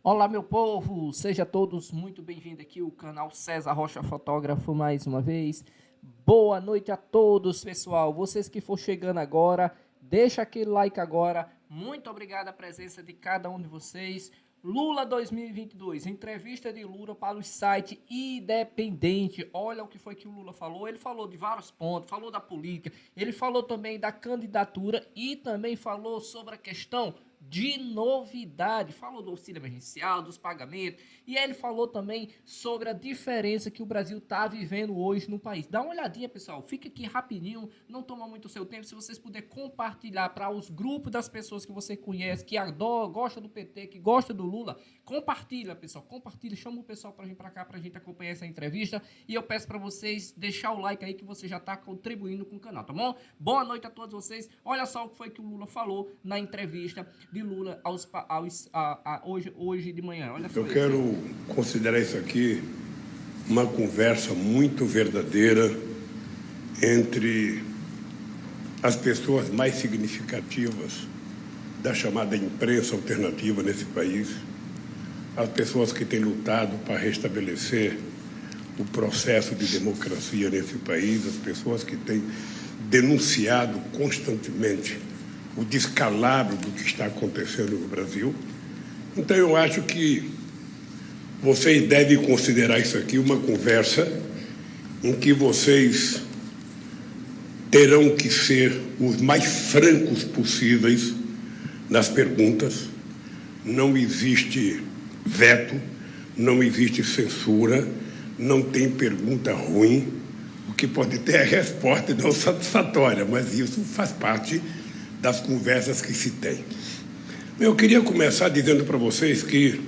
Olá, meu povo, sejam todos muito bem-vindos aqui ao canal César Rocha Fotógrafo mais uma vez. Boa noite a todos, pessoal. Vocês que for chegando agora, deixa aquele like agora. Muito obrigado a presença de cada um de vocês. Lula 2022, entrevista de Lula para o site independente. Olha o que foi que o Lula falou. Ele falou de vários pontos, falou da política, ele falou também da candidatura e também falou sobre a questão de novidade, falou do auxílio emergencial, dos pagamentos, e ele falou também sobre a diferença que o Brasil está vivendo hoje no país. Dá uma olhadinha, pessoal, fica aqui rapidinho, não toma muito o seu tempo, se vocês puderem compartilhar para os grupos das pessoas que você conhece, que adoram, gosta do PT, que gosta do Lula, compartilha, pessoal, compartilha, chama o pessoal para vir para cá, para a gente acompanhar essa entrevista, e eu peço para vocês deixar o like aí, que você já está contribuindo com o canal, tá bom? Boa noite a todos vocês. Olha só o que foi que o Lula falou na entrevista de Lula hoje de manhã. Olha só. Eu quero considerar isso aqui uma conversa muito verdadeira entre as pessoas mais significativas da chamada imprensa alternativa nesse país, as pessoas que têm lutado para restabelecer o processo de democracia nesse país, as pessoas que têm denunciado constantemente o descalabro do que está acontecendo no Brasil. Então, eu acho que vocês devem considerar isso aqui uma conversa em que vocês terão que ser os mais francos possíveis nas perguntas. Não existe veto, não existe censura, não tem pergunta ruim. O que pode ter é resposta não satisfatória, mas isso faz parte das conversas que se tem. Eu queria começar dizendo para vocês que,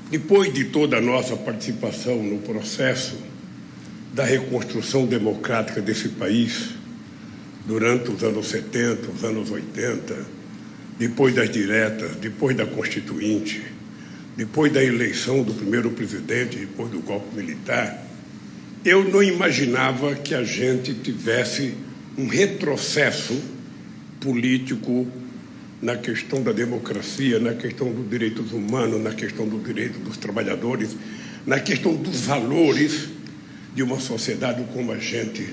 depois de toda a nossa participação no processo da reconstrução democrática desse país, durante os anos 70, os anos 80, depois das diretas, depois da Constituinte, depois da eleição do primeiro presidente, depois do golpe militar, eu não imaginava que a gente tivesse um retrocesso político na questão da democracia, na questão dos direitos humanos, na questão do direito dos trabalhadores, na questão dos valores de uma sociedade como a gente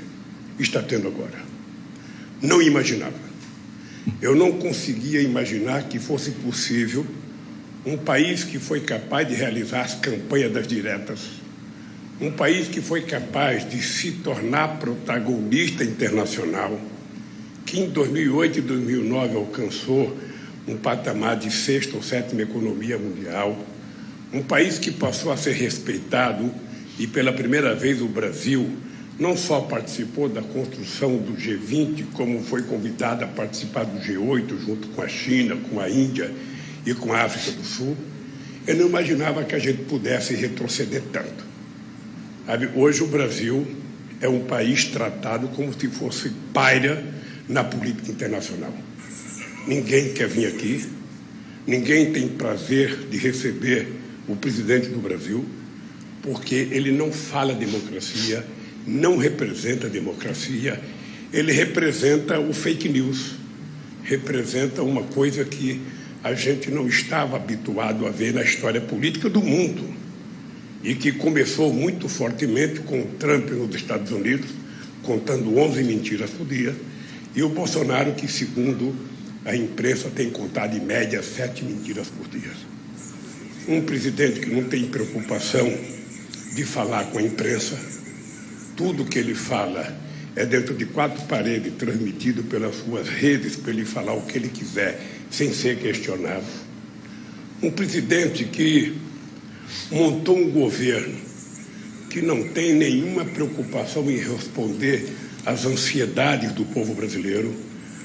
está tendo agora. Não imaginava. Eu não conseguia imaginar que fosse possível um país que foi capaz de realizar as campanhas das diretas, um país que foi capaz de se tornar protagonista internacional, que em 2008 e 2009 alcançou um patamar de sexta ou sétima economia mundial, um país que passou a ser respeitado e, pela primeira vez, o Brasil não só participou da construção do G20, como foi convidado a participar do G8, junto com a China, com a Índia e com a África do Sul. Eu não imaginava que a gente pudesse retroceder tanto. Hoje o Brasil é um país tratado como se fosse pária na política internacional. Ninguém quer vir aqui, ninguém tem prazer de receber o presidente do Brasil, porque ele não fala democracia, não representa a democracia, ele representa o fake news, representa uma coisa que a gente não estava habituado a ver na história política do mundo e que começou muito fortemente com o Trump nos Estados Unidos, contando 11 mentiras por dia, e o Bolsonaro, que, segundo a imprensa, tem contado, em média, 7 mentiras por dia. Um presidente que não tem preocupação de falar com a imprensa, tudo que ele fala é dentro de 4 paredes, transmitido pelas suas redes, para ele falar o que ele quiser, sem ser questionado. Um presidente que montou um governo que não tem nenhuma preocupação em responder às ansiedades do povo brasileiro,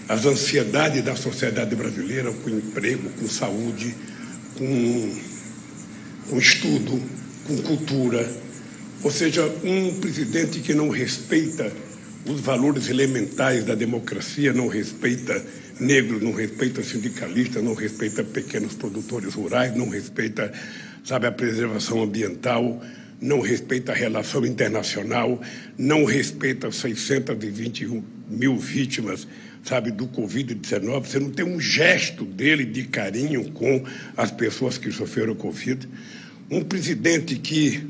às ansiedades da sociedade brasileira com emprego, com saúde, com estudo, com cultura. Ou seja, um presidente que não respeita os valores elementares da democracia, não respeita negros, não respeita sindicalistas, não respeita pequenos produtores rurais, não respeita, a preservação ambiental, não respeita a relação internacional, não respeita 621 mil vítimas, sabe, do Covid-19. Você não tem um gesto dele de carinho com as pessoas que sofreram Covid. Um presidente que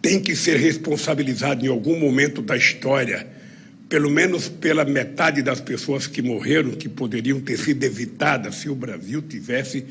tem que ser responsabilizado em algum momento da história, pelo menos pela metade das pessoas que morreram, que poderiam ter sido evitadas se o Brasil tivesse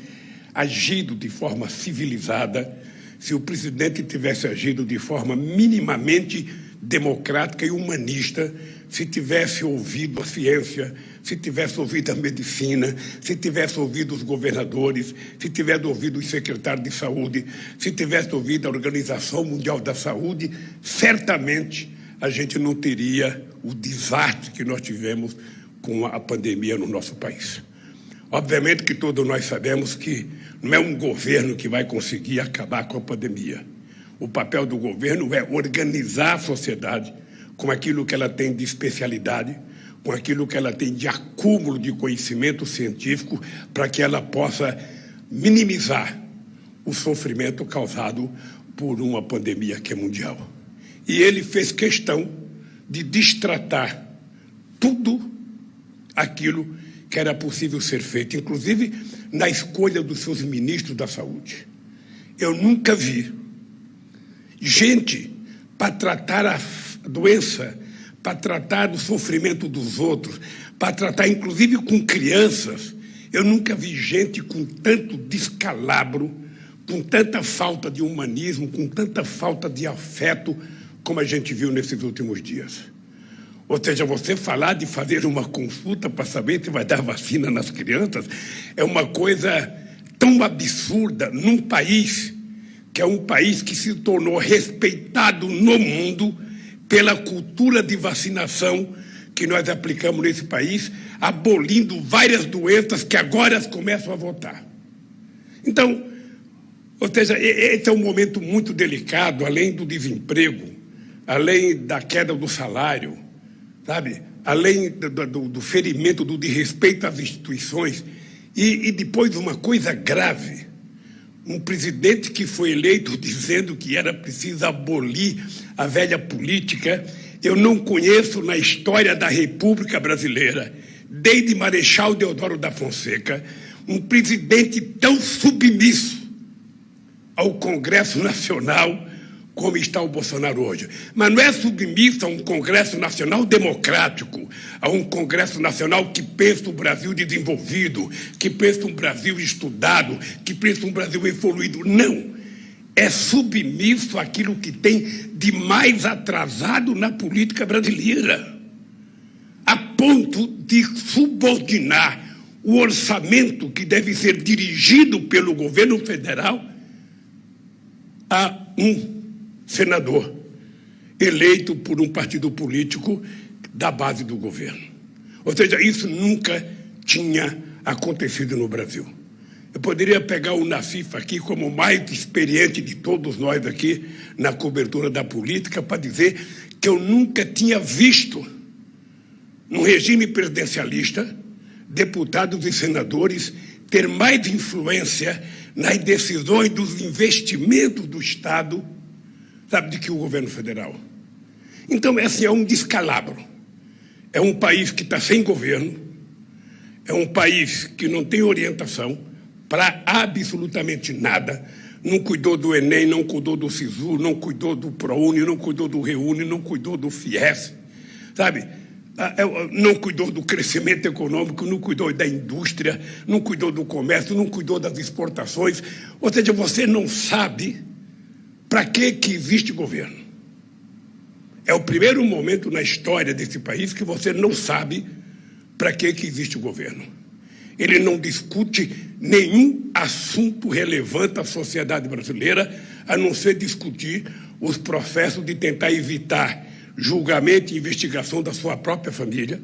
agido de forma civilizada, se o presidente tivesse agido de forma minimamente democrática e humanista, se tivesse ouvido a ciência, se tivesse ouvido a medicina, se tivesse ouvido os governadores, se tivesse ouvido os secretários de saúde, se tivesse ouvido a Organização Mundial da Saúde, certamente a gente não teria o desastre que nós tivemos com a pandemia no nosso país. Obviamente que todos nós sabemos que não é um governo que vai conseguir acabar com a pandemia. O papel do governo é organizar a sociedade com aquilo que ela tem de especialidade, com aquilo que ela tem de acúmulo de conhecimento científico, para que ela possa minimizar o sofrimento causado por uma pandemia que é mundial. E ele fez questão de destratar tudo aquilo que era possível ser feito, inclusive na escolha dos seus ministros da saúde. Eu nunca vi gente para tratar a doença, para tratar do sofrimento dos outros, para tratar inclusive com crianças. Eu nunca vi gente com tanto descalabro, com tanta falta de humanismo, com tanta falta de afeto, como a gente viu nesses últimos dias. Ou seja, você falar de fazer uma consulta para saber se vai dar vacina nas crianças é uma coisa tão absurda num país que é um país que se tornou respeitado no mundo pela cultura de vacinação que nós aplicamos nesse país, abolindo várias doenças que agora começam a voltar. Então, ou seja, esse é um momento muito delicado, além do desemprego, além da queda do salário, sabe? Além do ferimento, do desrespeito às instituições, e depois uma coisa grave, um presidente que foi eleito dizendo que era preciso abolir a velha política. Eu não conheço na história da República Brasileira, desde Marechal Deodoro da Fonseca, um presidente tão submisso ao Congresso Nacional como está o Bolsonaro hoje. Mas não é submisso a um Congresso Nacional democrático, a um Congresso Nacional que pensa o Brasil desenvolvido, que pensa um Brasil estudado, que pensa um Brasil evoluído. Não. É submisso àquilo que tem de mais atrasado na política brasileira, a ponto de subordinar o orçamento que deve ser dirigido pelo governo federal a um senador eleito por um partido político da base do governo. Ou seja, isso nunca tinha acontecido no Brasil. Eu poderia pegar o Nassif aqui como o mais experiente de todos nós aqui na cobertura da política para dizer que eu nunca tinha visto, no regime presidencialista, deputados e senadores ter mais influência nas decisões dos investimentos do Estado, sabe, do que o governo federal. Então, esse é um descalabro. É um país que está sem governo, é um país que não tem orientação para absolutamente nada, não cuidou do Enem, não cuidou do SISU, não cuidou do ProUni, não cuidou do REUNI, não cuidou do FIES, sabe? Não cuidou do crescimento econômico, não cuidou da indústria, não cuidou do comércio, não cuidou das exportações. Ou seja, você não sabe para que existe governo. É o primeiro momento na história desse país que você não sabe para que existe o governo. Ele não discute nenhum assunto relevante à sociedade brasileira, a não ser discutir os processos de tentar evitar julgamento e investigação da sua própria família,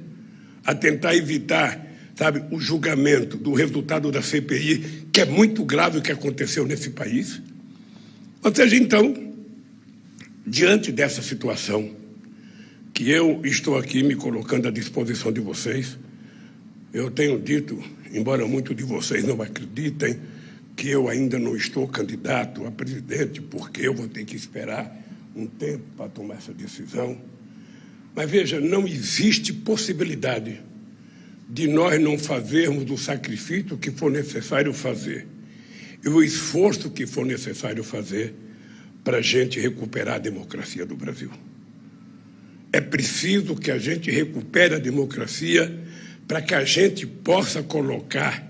a tentar evitar, sabe, o julgamento do resultado da CPI, que é muito grave o que aconteceu nesse país. Ou seja, então, diante dessa situação, que eu estou aqui me colocando à disposição de vocês, eu tenho dito, embora muitos de vocês não acreditem, que eu ainda não estou candidato a presidente, porque eu vou ter que esperar um tempo para tomar essa decisão. Mas, veja, não existe possibilidade de nós não fazermos o sacrifício que for necessário fazer e o esforço que for necessário fazer para a gente recuperar a democracia do Brasil. É preciso que a gente recupere a democracia para que a gente possa colocar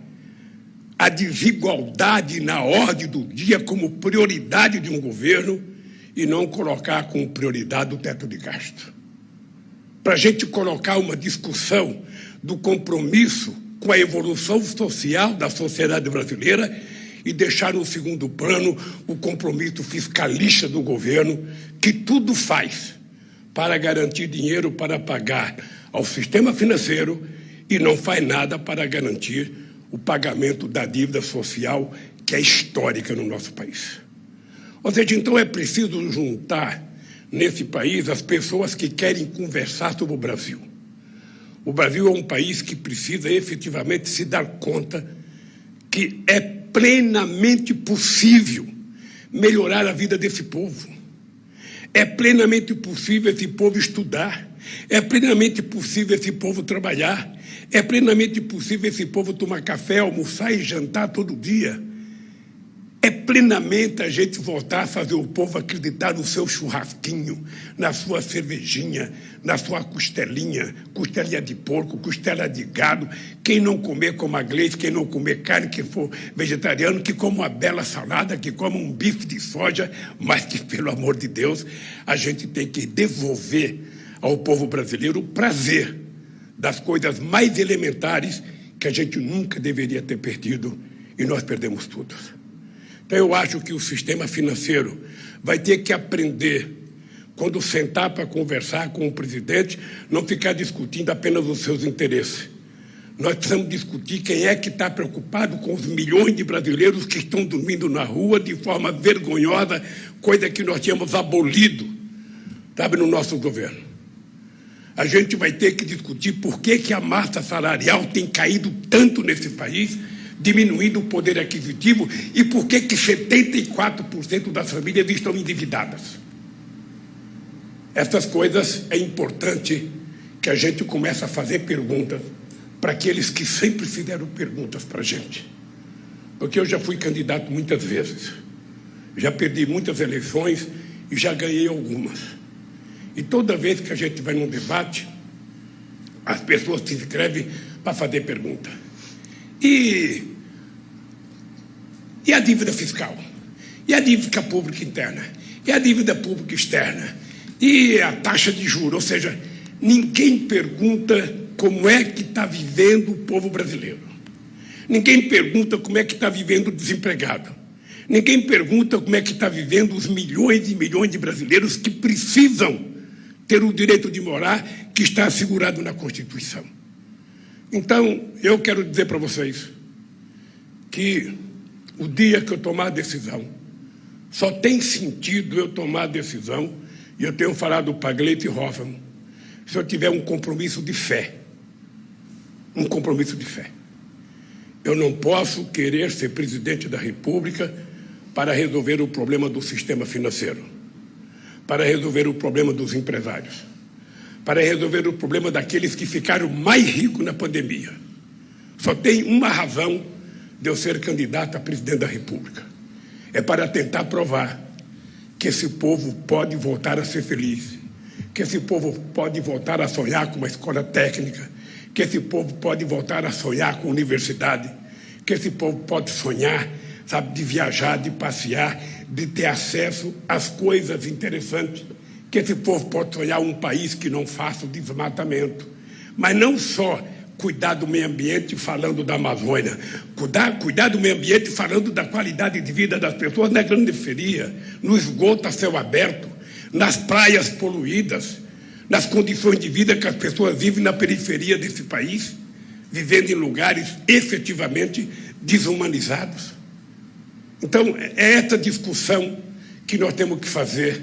a desigualdade na ordem do dia como prioridade de um governo e não colocar como prioridade o teto de gasto. Para a gente colocar uma discussão do compromisso com a evolução social da sociedade brasileira e deixar no segundo plano o compromisso fiscalista do governo, que tudo faz para garantir dinheiro para pagar ao sistema financeiro e não faz nada para garantir o pagamento da dívida social, que é histórica no nosso país. Ou seja, então é preciso juntar nesse país as pessoas que querem conversar sobre o Brasil. O Brasil é um país que precisa efetivamente se dar conta que é plenamente possível melhorar a vida desse povo. É plenamente possível esse povo estudar. É plenamente possível esse povo trabalhar. É plenamente possível esse povo tomar café, almoçar e jantar todo dia. É plenamente a gente voltar a fazer o povo acreditar no seu churrasquinho, na sua cervejinha, na sua costelinha de porco, costela de gado. Quem não comer, coma Gleice, quem não comer carne, que for vegetariano, que coma uma bela salada, que coma um bife de soja, mas que, pelo amor de Deus, a gente tem que devolver ao povo brasileiro o prazer das coisas mais elementares que a gente nunca deveria ter perdido, e nós perdemos tudo. Então, eu acho que o sistema financeiro vai ter que aprender, quando sentar para conversar com o presidente, não ficar discutindo apenas os seus interesses. Nós precisamos discutir quem é que está preocupado com os milhões de brasileiros que estão dormindo na rua de forma vergonhosa, coisa que nós tínhamos abolido, sabe, no nosso governo. A gente vai ter que discutir por que a massa salarial tem caído tanto nesse país, diminuindo o poder aquisitivo, e por que 74% das famílias estão endividadas. Essas coisas é importante que a gente comece a fazer perguntas para aqueles que sempre fizeram perguntas para a gente. Porque eu já fui candidato muitas vezes, já perdi muitas eleições e já ganhei algumas. E toda vez que a gente vai num debate, as pessoas se inscrevem para fazer pergunta. E a dívida fiscal? E a dívida pública interna? E a dívida pública externa? E a taxa de juros? Ou seja, ninguém pergunta como é que está vivendo o povo brasileiro. Ninguém pergunta como é que está vivendo o desempregado. Ninguém pergunta como é que está vivendo os milhões e milhões de brasileiros que precisam ter o direito de morar, que está assegurado na Constituição. Então, eu quero dizer para vocês que o dia que eu tomar a decisão, só tem sentido eu tomar a decisão, e eu tenho falado para Gleice Hoffmann, se eu tiver um compromisso de fé. Um compromisso de fé. Eu não posso querer ser presidente da República para resolver o problema do sistema financeiro, para resolver o problema dos empresários, para resolver o problema daqueles que ficaram mais ricos na pandemia. Só tem uma razão de eu ser candidato a presidente da República. É para tentar provar que esse povo pode voltar a ser feliz, que esse povo pode voltar a sonhar com uma escola técnica, que esse povo pode voltar a sonhar com universidade, que esse povo pode sonhar, sabe, de viajar, de passear, de ter acesso às coisas interessantes, que esse povo pode sonhar um país que não faça o desmatamento, mas não só cuidar do meio ambiente falando da Amazônia, cuidar do meio ambiente falando da qualidade de vida das pessoas na grande periferia, no esgoto a céu aberto, nas praias poluídas, nas condições de vida que as pessoas vivem na periferia desse país, vivendo em lugares efetivamente desumanizados. Então, é essa discussão que nós temos que fazer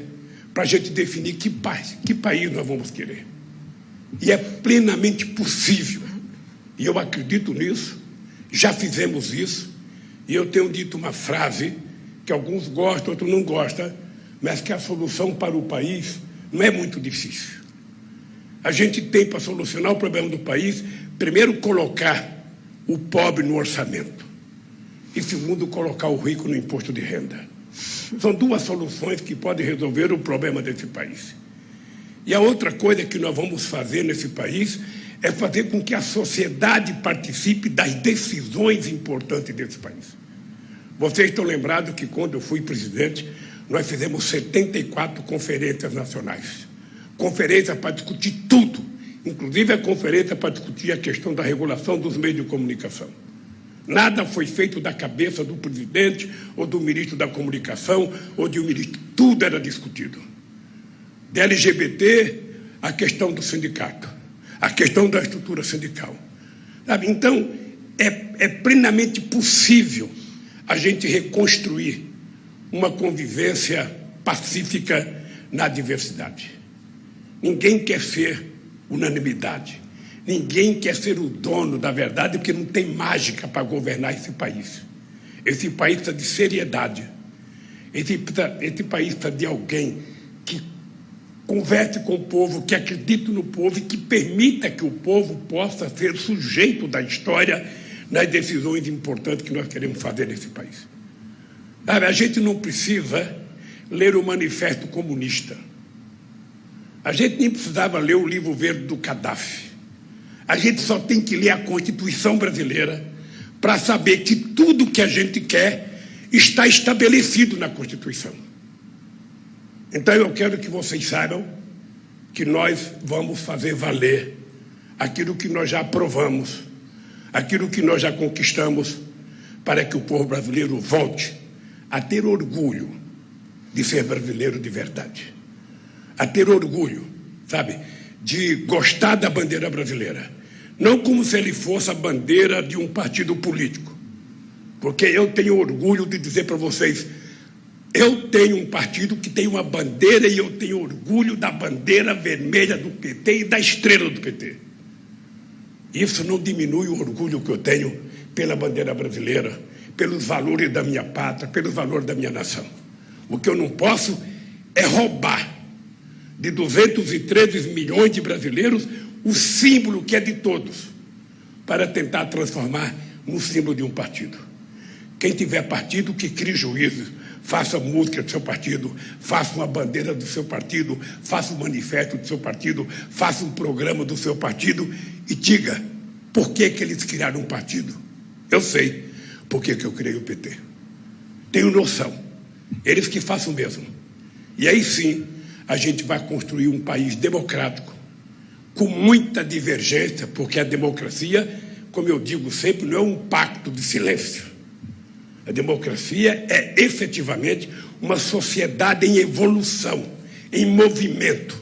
para a gente definir que país nós vamos querer. E é plenamente possível, e eu acredito nisso, já fizemos isso, E eu tenho dito uma frase que alguns gostam, outros não gostam, mas que a solução para o país não é muito difícil. A gente tem, para solucionar o problema do país, primeiro colocar o pobre no orçamento e, segundo, colocar o rico no imposto de renda. São duas soluções que podem resolver o problema desse país. E a outra coisa que nós vamos fazer nesse país é fazer com que a sociedade participe das decisões importantes desse país. Vocês estão lembrados que, quando eu fui presidente, nós fizemos 74 conferências nacionais. Conferências para discutir tudo, inclusive a conferência para discutir a questão da regulação dos meios de comunicação. Nada foi feito da cabeça do presidente ou do ministro da comunicação ou de um ministro. Tudo era discutido. De LGBT, a questão do sindicato, a questão da estrutura sindical. Sabe? Então, é plenamente possível a gente reconstruir uma convivência pacífica na diversidade. Ninguém quer ser unanimidade. Ninguém quer ser o dono da verdade, porque não tem mágica para governar esse país. Esse país precisa de seriedade. Esse país precisa de alguém que converse com o povo, que acredite no povo e que permita que o povo possa ser sujeito da história nas decisões importantes que nós queremos fazer nesse país. A gente não precisa ler o Manifesto Comunista. A gente nem precisava ler o livro verde do Gaddafi. A gente só tem que ler a Constituição brasileira para saber que tudo que a gente quer está estabelecido na Constituição. Então, eu quero que vocês saibam que nós vamos fazer valer aquilo que nós já aprovamos, aquilo que nós já conquistamos, para que o povo brasileiro volte a ter orgulho de ser brasileiro de verdade, a ter orgulho, sabe, de gostar da bandeira brasileira, não como se ele fosse a bandeira de um partido político, porque eu tenho orgulho de dizer para vocês, eu tenho um partido que tem uma bandeira e eu tenho orgulho da bandeira vermelha do PT e da estrela do PT. Isso não diminui o orgulho que eu tenho pela bandeira brasileira, pelos valores da minha pátria, pelos valores da minha nação. O que eu não posso é roubar de 213 milhões de brasileiros o símbolo que é de todos, para tentar transformar num símbolo de um partido. Quem tiver partido, que crie juízo, faça música do seu partido, faça uma bandeira do seu partido, faça um manifesto do seu partido, faça um programa do seu partido e diga por que eles criaram um partido. Eu sei por que eu criei o PT. Tenho noção. Eles que façam o mesmo. E aí sim, a gente vai construir um país democrático, com muita divergência, porque a democracia, como eu digo sempre, não é um pacto de silêncio. A democracia é efetivamente uma sociedade em evolução, em movimento,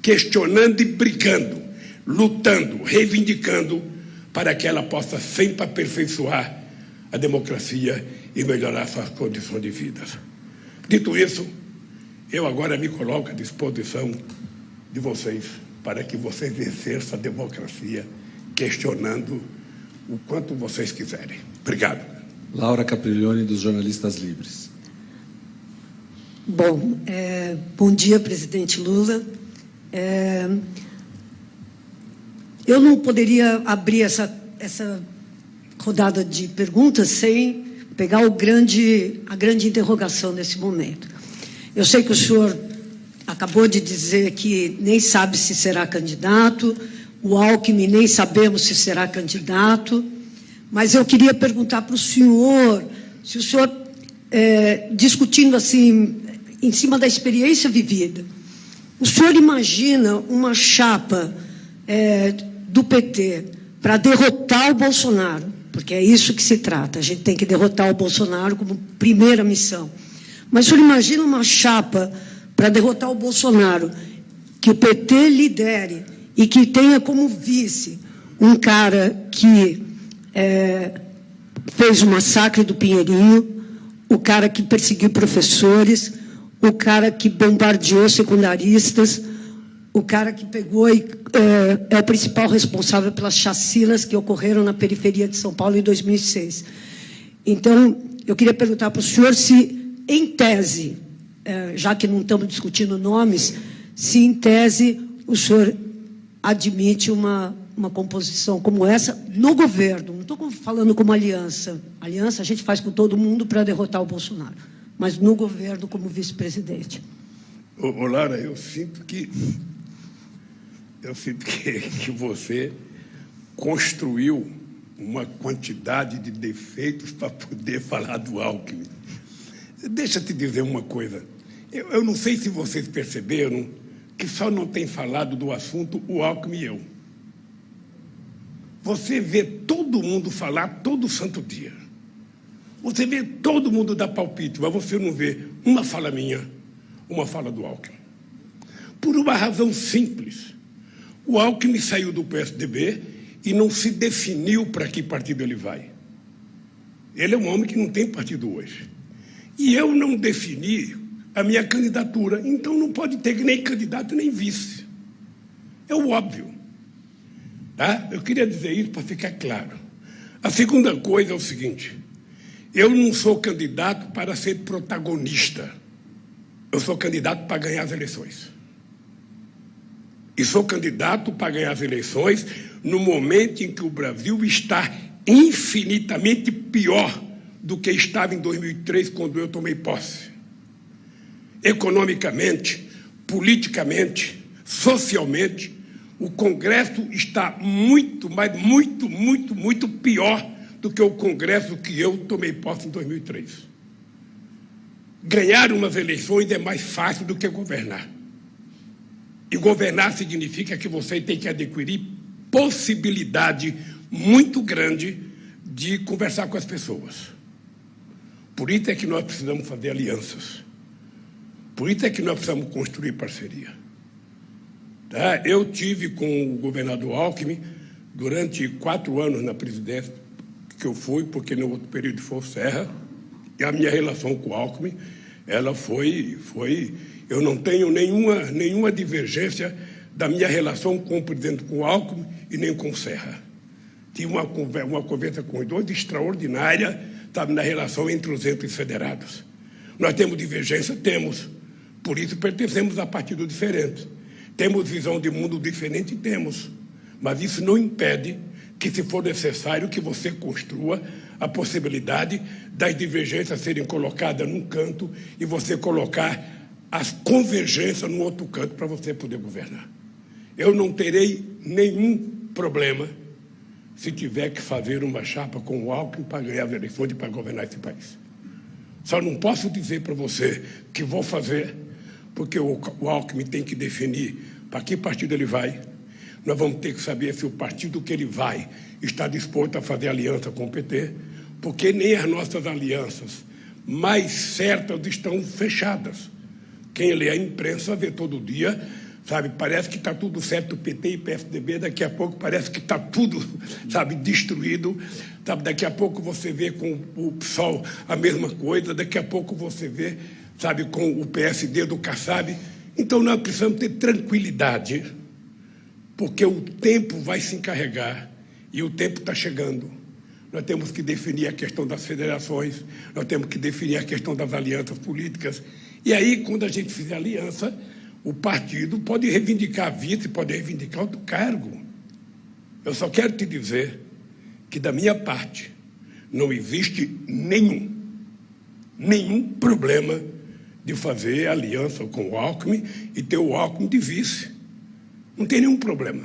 questionando e brigando, lutando, reivindicando, para que ela possa sempre aperfeiçoar a democracia e melhorar suas condições de vida. Dito isso, eu agora me coloco à disposição de vocês, para que vocês exerçam a democracia, questionando o quanto vocês quiserem. Obrigado. Laura Capriglione, dos Jornalistas Livres. Bom, bom dia, presidente Lula. Eu não poderia abrir essa rodada de perguntas sem pegar a grande interrogação nesse momento. Eu sei que o senhor acabou de dizer que nem sabe se será candidato, o Alckmin nem sabemos se será candidato, mas eu queria perguntar para o senhor, se o senhor, discutindo assim, em cima da experiência vivida, o senhor imagina uma chapa do PT para derrotar o Bolsonaro, porque é isso que se trata, a gente tem que derrotar o Bolsonaro como primeira missão. Mas o senhor imagina uma chapa para derrotar o Bolsonaro, que o PT lidere e que tenha como vice um cara que fez o massacre do Pinheirinho, o cara que perseguiu professores, o cara que bombardeou secundaristas, o cara que pegou e é o principal responsável pelas chacinas que ocorreram na periferia de São Paulo em 2006. Então, eu queria perguntar para o senhor se, em tese, já que não estamos discutindo nomes, se em tese o senhor admite uma composição como essa no governo. Não estou falando como aliança. Aliança a gente faz com todo mundo para derrotar o Bolsonaro, mas no governo como vice-presidente. Ô, Laura, eu sinto que você construiu uma quantidade de defeitos para poder falar do Alckmin. Deixa eu te dizer uma coisa. Eu não sei se vocês perceberam que só não tem falado do assunto o Alckmin e eu. Você vê todo mundo falar todo santo dia. Você vê todo mundo dar palpite, mas você não vê uma fala minha, uma fala do Alckmin. Por uma razão simples. O Alckmin saiu do PSDB e não se definiu para que partido ele vai. Ele é um homem que não tem partido hoje. E eu não defini a minha candidatura, então não pode ter nem candidato nem vice. É o óbvio. Tá? Eu queria dizer isso para ficar claro. A segunda coisa é o seguinte: eu não sou candidato para ser protagonista. Eu sou candidato para ganhar as eleições. E sou candidato para ganhar as eleições no momento em que o Brasil está infinitamente pior do que estava em 2003, quando eu tomei posse. Economicamente, politicamente, socialmente, o Congresso está muito pior do que o Congresso que eu tomei posse em 2003. Ganhar umas eleições é mais fácil do que governar. E governar significa que você tem que adquirir possibilidade muito grande de conversar com as pessoas. Por isso é que nós precisamos fazer alianças. Por isso é que nós precisamos construir parceria. Tá? Eu tive com o governador Alckmin durante 4 anos na presidência que eu fui, porque no outro período foi o Serra, e a minha relação com o Alckmin, ela foi eu não tenho nenhuma divergência da minha relação com o presidente, com o Alckmin e nem com o Serra. Tive uma conversa com os dois extraordinária, sabe, na relação entre os entes federados. Nós temos divergência? Temos. Por isso pertencemos a partidos diferentes. Temos visão de mundo diferente? Temos. Mas isso não impede que, se for necessário, que você construa a possibilidade das divergências serem colocadas num canto e você colocar as convergências no outro canto para você poder governar. Eu não terei nenhum problema se tiver que fazer uma chapa com o Alckmin para ganhar as eleições e para governar esse país. Só não posso dizer para você que vou fazer, porque o Alckmin tem que definir para que partido ele vai. Nós vamos ter que saber se o partido que ele vai está disposto a fazer aliança com o PT, porque nem as nossas alianças mais certas estão fechadas. Quem lê a imprensa vê todo dia, sabe, parece que está tudo certo, PT e PSDB, daqui a pouco parece que está tudo, sabe, destruído, sabe, daqui a pouco você vê com o PSOL a mesma coisa, daqui a pouco você vê, sabe, com o PSD do Kassab. Então nós precisamos ter tranquilidade, porque o tempo vai se encarregar e o tempo está chegando. Nós temos que definir a questão das federações, nós temos que definir a questão das alianças políticas. E aí, quando a gente fizer aliança, o partido pode reivindicar vice, pode reivindicar outro cargo. Eu só quero te dizer que, da minha parte, não existe nenhum problema de fazer aliança com o Alckmin e ter o Alckmin de vice. Não tem nenhum problema.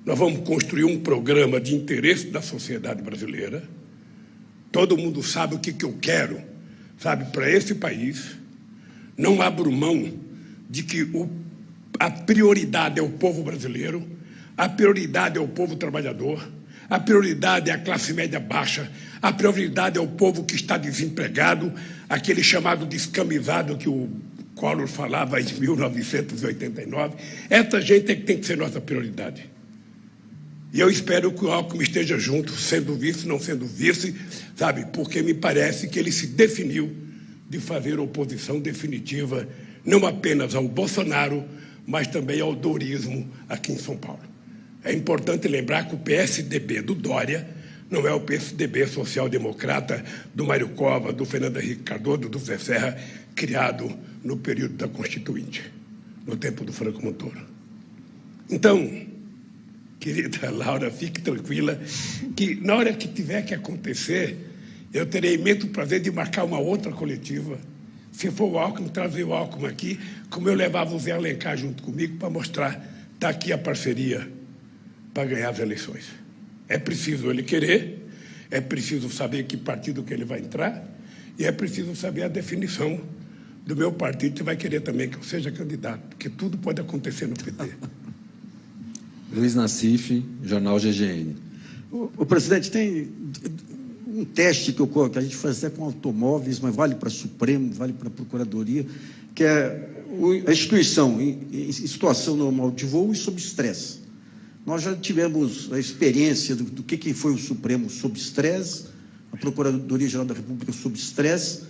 Nós vamos construir um programa de interesse da sociedade brasileira. Todo mundo sabe o que eu quero, sabe, para esse país. Não abro mão de que a prioridade é o povo brasileiro, a prioridade é o povo trabalhador, a prioridade é a classe média baixa, a prioridade é o povo que está desempregado, aquele chamado descamisado que o Collor falava em 1989. Essa gente é que tem que ser nossa prioridade. E eu espero que o Alckmin esteja junto, sendo vice, não sendo vice, sabe, porque me parece que ele se definiu de fazer oposição definitiva, não apenas ao Bolsonaro, mas também ao dorismo aqui em São Paulo. É importante lembrar que o PSDB do Dória não é o PSDB social-democrata do Mário Covas, do Fernando Henrique Cardoso, do Zé Serra, criado no período da Constituinte, no tempo do Franco Montoro. Então, querida Laura, fique tranquila que na hora que tiver que acontecer, eu terei imenso prazer de marcar uma outra coletiva. Se for o Alckmin, trazer o Alckmin aqui, como eu levava o Zé Alencar junto comigo para mostrar, está aqui a parceria para ganhar as eleições. É preciso ele querer, é preciso saber que partido que ele vai entrar e é preciso saber a definição do meu partido, que vai querer também que eu seja candidato, porque tudo pode acontecer no PT. Luiz Nassif, Jornal GGN. O presidente, tem um teste que a gente faz até com automóveis, mas vale para Supremo, vale para a Procuradoria, que é a instituição em situação normal de voo e sob estresse. Nós já tivemos a experiência do que foi o Supremo sob estresse, a Procuradoria-Geral da República sob estresse.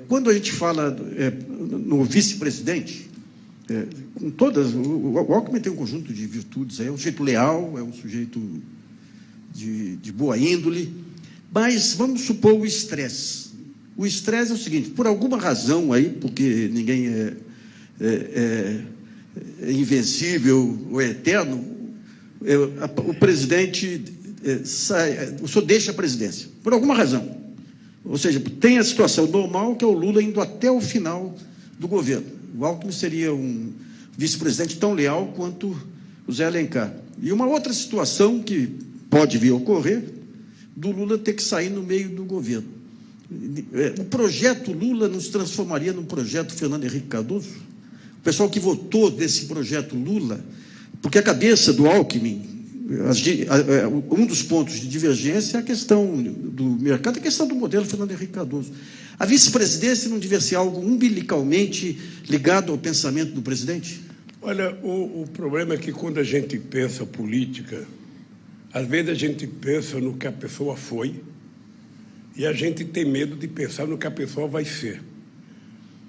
Quando a gente fala no vice-presidente, com todas, o Alckmin tem um conjunto de virtudes, é um sujeito leal, é um sujeito de boa índole, mas vamos supor o estresse. O estresse é o seguinte: por alguma razão aí, porque ninguém é invencível ou é eterno, o presidente o senhor deixa a presidência, por alguma razão. Ou seja, tem a situação normal, que é o Lula indo até o final do governo. O Alckmin seria um vice-presidente tão leal quanto o Zé Alencar. E uma outra situação que pode vir a ocorrer, do Lula ter que sair no meio do governo. O projeto Lula nos transformaria num projeto Fernando Henrique Cardoso? O pessoal que votou desse projeto Lula, porque a cabeça do Alckmin, um dos pontos de divergência é a questão do mercado, a questão do modelo Fernando Henrique Cardoso. A vice-presidência não devia ser algo umbilicalmente ligado ao pensamento do presidente? Olha, o problema é que quando a gente pensa política, às vezes a gente pensa no que a pessoa foi e a gente tem medo de pensar no que a pessoa vai ser.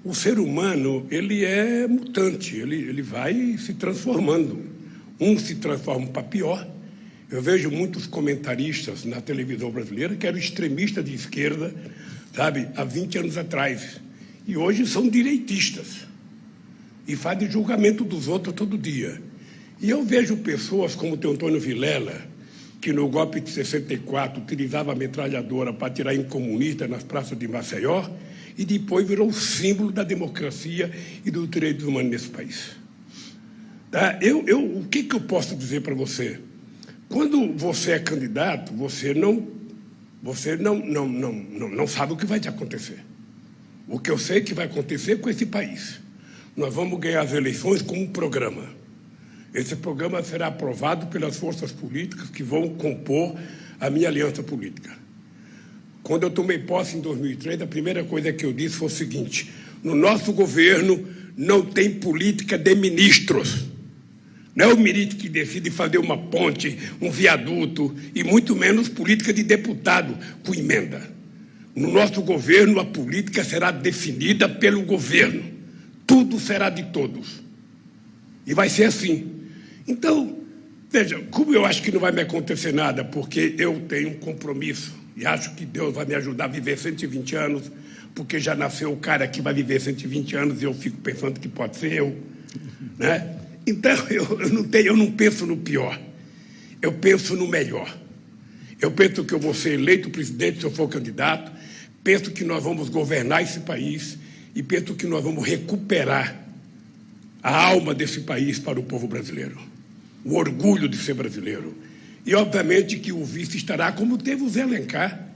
O ser humano, ele é mutante, ele vai se transformando. Um se transforma para pior. Eu vejo muitos comentaristas na televisão brasileira que eram extremistas de esquerda, sabe, há 20 anos atrás. E hoje são direitistas. E fazem julgamento dos outros todo dia. E eu vejo pessoas como o Teotônio Vilela, que no golpe de 64 utilizava a metralhadora para atirar em comunistas nas praças de Maceió e depois virou o símbolo da democracia e dos direitos humanos nesse país. Tá? O que eu posso dizer para você? Quando você é candidato, você não sabe o que vai te acontecer. O que eu sei que vai acontecer com esse país. Nós vamos ganhar as eleições com um programa. Esse programa será aprovado pelas forças políticas que vão compor a minha aliança política. Quando eu tomei posse em 2003, a primeira coisa que eu disse foi o seguinte: no nosso governo não tem política de ministros. Não é o ministro que decide fazer uma ponte, um viaduto, e muito menos política de deputado com emenda. No nosso governo, a política será definida pelo governo. Tudo será de todos. E vai ser assim. Então, veja, como eu acho que não vai me acontecer nada, porque eu tenho um compromisso, e acho que Deus vai me ajudar a viver 120 anos, porque já nasceu o cara que vai viver 120 anos e eu fico pensando que pode ser eu, né? Então, eu não penso no pior, eu penso no melhor. Eu penso que eu vou ser eleito presidente se eu for candidato, penso que nós vamos governar esse país e penso que nós vamos recuperar a alma desse país para o povo brasileiro, o orgulho de ser brasileiro. E, obviamente, que o vice estará como teve o Zé Alencar.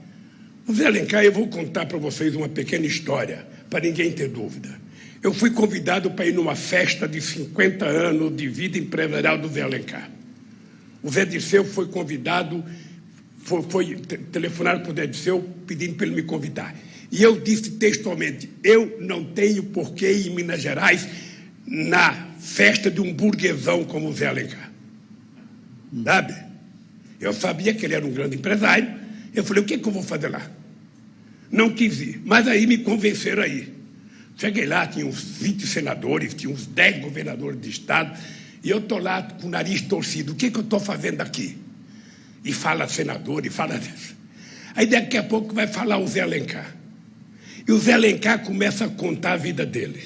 O Zé Alencar, eu vou contar para vocês uma pequena história, para ninguém ter dúvida. Eu fui convidado para ir numa festa de 50 anos de vida empresarial do Zé Alencar. O Zé Dirceu foi convidado, foi telefonado para o Zé Dirceu pedindo para ele me convidar. E eu disse textualmente: eu não tenho porquê ir em Minas Gerais na festa de um burguesão como o Zé Alencar. Sabe? Eu sabia que ele era um grande empresário. Eu falei: o que eu vou fazer lá? Não quis ir, mas aí me convenceram a ir. Cheguei lá, tinha uns 20 senadores, tinha uns 10 governadores de estado, e eu estou lá com o nariz torcido. O que eu estou fazendo aqui? e fala senador, e fala disso. Aí daqui a pouco vai falar o Zé Alencar. E o Zé Alencar começa a contar a vida dele.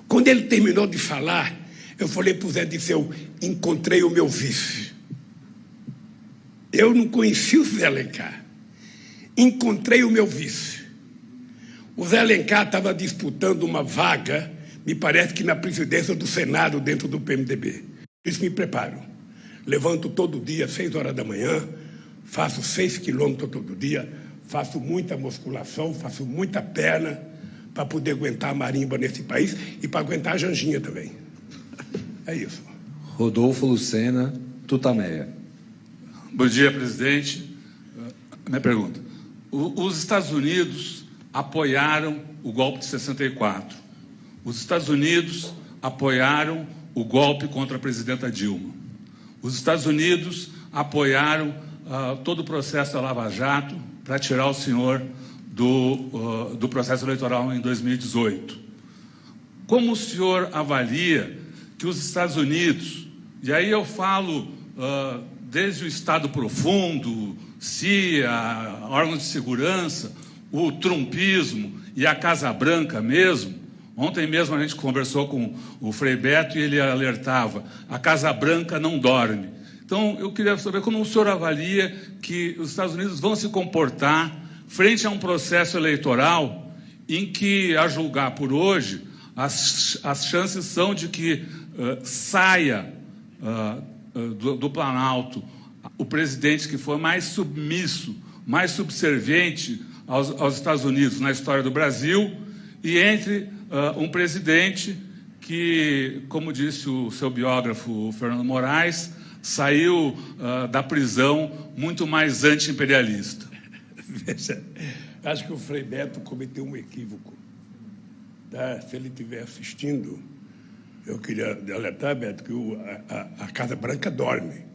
Quando ele terminou de falar, eu falei para o Zé, disse, eu encontrei o meu vice. Eu não conheci o Zé Alencar. Encontrei o meu vice. O Zé Alencar estava disputando uma vaga, me parece que na presidência do Senado, dentro do PMDB. Por isso me preparo. Levanto todo dia, 6 horas da manhã, faço 6 quilômetros todo dia, faço muita musculação, faço muita perna para poder aguentar a marimba nesse país e para aguentar a janjinha também. É isso. Rodolfo Lucena, Tutameia. Bom dia, presidente. Minha pergunta. Os Estados Unidos apoiaram o golpe de 64. Os Estados Unidos apoiaram o golpe contra a presidenta Dilma. Os Estados Unidos apoiaram todo o processo da Lava Jato para tirar o senhor do processo eleitoral em 2018. Como o senhor avalia que os Estados Unidos, e aí eu falo desde o Estado Profundo, CIA, órgãos de segurança, o trumpismo e a Casa Branca mesmo. Ontem mesmo a gente conversou com o Frei Beto e ele alertava, a Casa Branca não dorme. Então, eu queria saber como o senhor avalia que os Estados Unidos vão se comportar frente a um processo eleitoral em que, a julgar por hoje, as chances são de que saia do Planalto o presidente que for mais submisso, mais subserviente aos Estados Unidos na história do Brasil, e entre um presidente que, como disse o seu biógrafo Fernando Moraes, saiu da prisão muito mais anti-imperialista. Veja, acho que o Frei Beto cometeu um equívoco. Tá? Se ele estiver assistindo, eu queria alertar, Beto, que a Casa Branca dorme.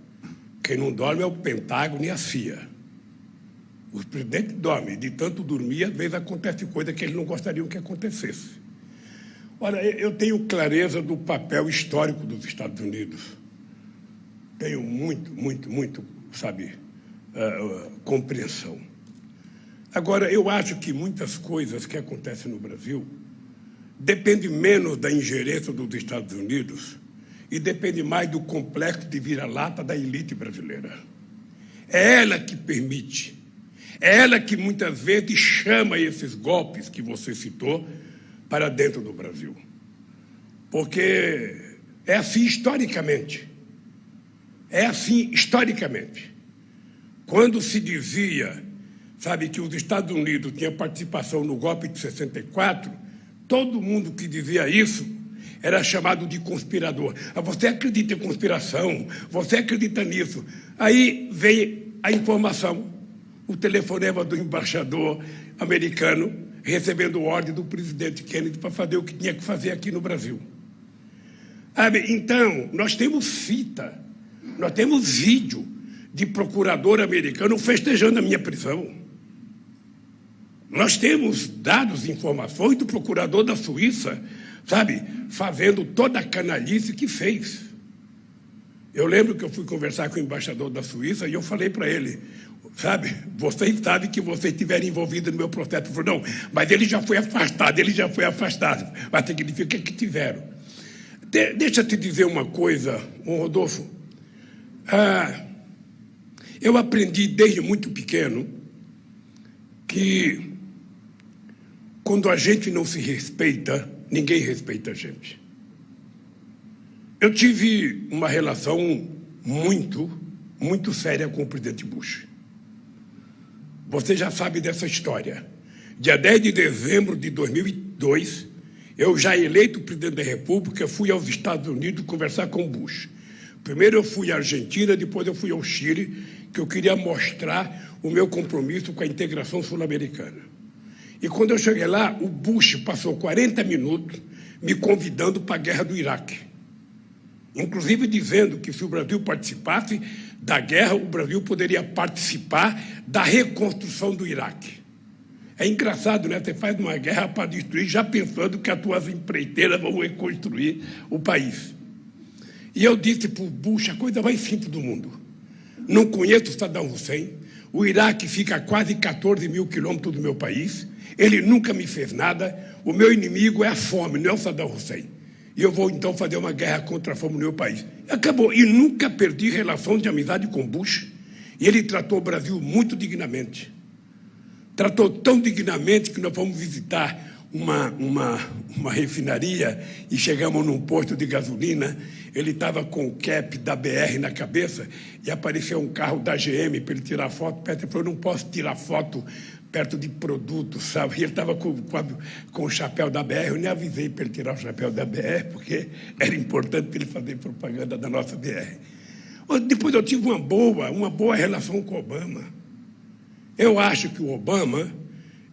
Quem não dorme é o Pentágono e a CIA. Os presidentes dormem, de tanto dormir, às vezes acontece coisa que eles não gostariam que acontecesse. Olha, eu tenho clareza do papel histórico dos Estados Unidos. Tenho muito, sabe, compreensão. Agora, eu acho que muitas coisas que acontecem no Brasil dependem menos da ingerência dos Estados Unidos e depende mais do complexo de vira-lata da elite brasileira. É ela que permite, é ela que muitas vezes chama esses golpes que você citou para dentro do Brasil. Porque é assim historicamente. É assim historicamente. Quando se dizia, sabe, que os Estados Unidos tinham participação no golpe de 64, todo mundo que dizia isso era chamado de conspirador. Você acredita em conspiração? Você acredita nisso? Aí veio a informação, o telefonema do embaixador americano recebendo ordem do presidente Kennedy para fazer o que tinha que fazer aqui no Brasil. Então, nós temos fita, nós temos vídeo de procurador americano festejando a minha prisão. Nós temos dados e informações do procurador da Suíça, sabe, fazendo toda a canalice que fez. Eu lembro que eu fui conversar com o embaixador da Suíça e eu falei para ele, sabe, vocês sabem que vocês estiveram envolvidos no meu processo. Ele falou, não, mas ele já foi afastado. Mas significa que tiveram. Deixa eu te dizer uma coisa, Rodolfo. Eu aprendi desde muito pequeno que quando a gente não se respeita, ninguém respeita a gente. Eu tive uma relação muito séria com o presidente Bush. Você já sabe dessa história. Dia 10 de dezembro de 2002, eu já eleito presidente da República, fui aos Estados Unidos conversar com o Bush. Primeiro eu fui à Argentina, depois eu fui ao Chile, que eu queria mostrar o meu compromisso com a integração sul-americana. E quando eu cheguei lá, o Bush passou 40 minutos me convidando para a guerra do Iraque. Inclusive dizendo que se o Brasil participasse da guerra, o Brasil poderia participar da reconstrução do Iraque. É engraçado, né? Você faz uma guerra para destruir, já pensando que as tuas empreiteiras vão reconstruir o país. E eu disse para o Bush a coisa mais simples do mundo. não conheço Saddam Hussein, o Iraque fica a quase 14 mil quilômetros do meu país, ele nunca me fez nada, o meu inimigo é a fome, não é o Saddam Hussein. E eu vou, então, fazer uma guerra contra a fome no meu país. Acabou. E nunca perdi relação de amizade com Bush. E ele tratou o Brasil muito dignamente. Tratou tão dignamente que nós fomos visitar uma refinaria e chegamos num posto de gasolina. Ele estava com o cap da BR na cabeça e apareceu um carro da GM para ele tirar foto perto. Ele falou, não posso tirar foto perto de produtos, sabe? E ele estava com o chapéu da BR. Eu nem avisei para ele tirar o chapéu da BR, porque era importante ele fazer propaganda da nossa BR. Depois eu tive uma boa relação com o Obama. Eu acho que o Obama,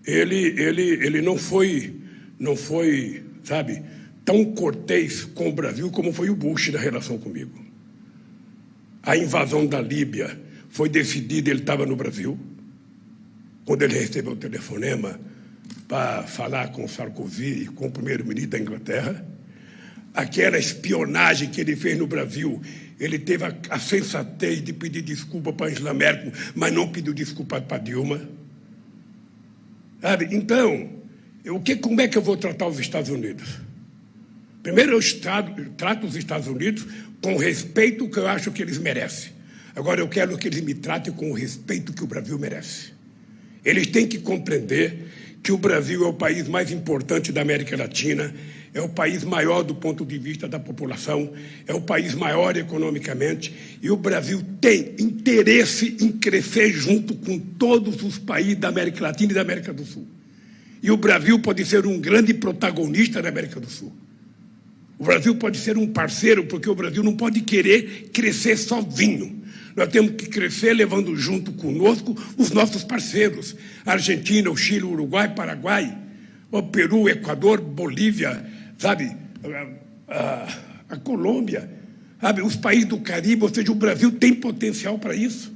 ele não foi, sabe, tão cortês com o Brasil como foi o Bush na relação comigo. A invasão da Líbia foi decidida, ele estava no Brasil, quando ele recebeu o telefonema para falar com o Sarkozy e com o primeiro-ministro da Inglaterra. Aquela espionagem que ele fez no Brasil, ele teve a sensatez de pedir desculpa para Angela Merkel, mas não pediu desculpa para Dilma. Sabe? Então, como é que eu vou tratar os Estados Unidos? Primeiro, eu trato os Estados Unidos com o respeito que eu acho que eles merecem. Agora, eu quero que eles me tratem com o respeito que o Brasil merece. Eles têm que compreender que o Brasil é o país mais importante da América Latina, é o país maior do ponto de vista da população, é o país maior economicamente, e o Brasil tem interesse em crescer junto com todos os países da América Latina e da América do Sul. E o Brasil pode ser um grande protagonista da América do Sul. O Brasil pode ser um parceiro, porque o Brasil não pode querer crescer sozinho. Nós temos que crescer levando junto conosco os nossos parceiros. A Argentina, o Chile, o Uruguai, Paraguai, o Peru, o Equador, Bolívia, sabe? A Colômbia, sabe? Os países do Caribe, ou seja, o Brasil tem potencial para isso.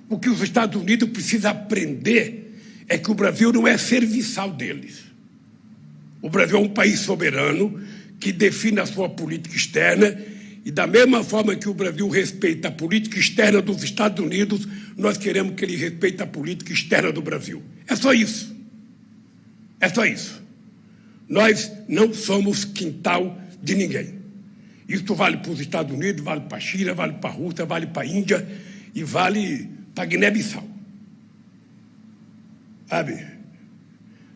O que os Estados Unidos precisam aprender é que o Brasil não é serviçal deles. O Brasil é um país soberano que define a sua política externa. E da mesma forma que o Brasil respeita a política externa dos Estados Unidos, nós queremos que ele respeite a política externa do Brasil. É só isso. É só isso. Nós não somos quintal de ninguém. Isso vale para os Estados Unidos, vale para a China, vale para a Rússia, vale para a Índia e vale para a Guiné-Bissau. Sabe?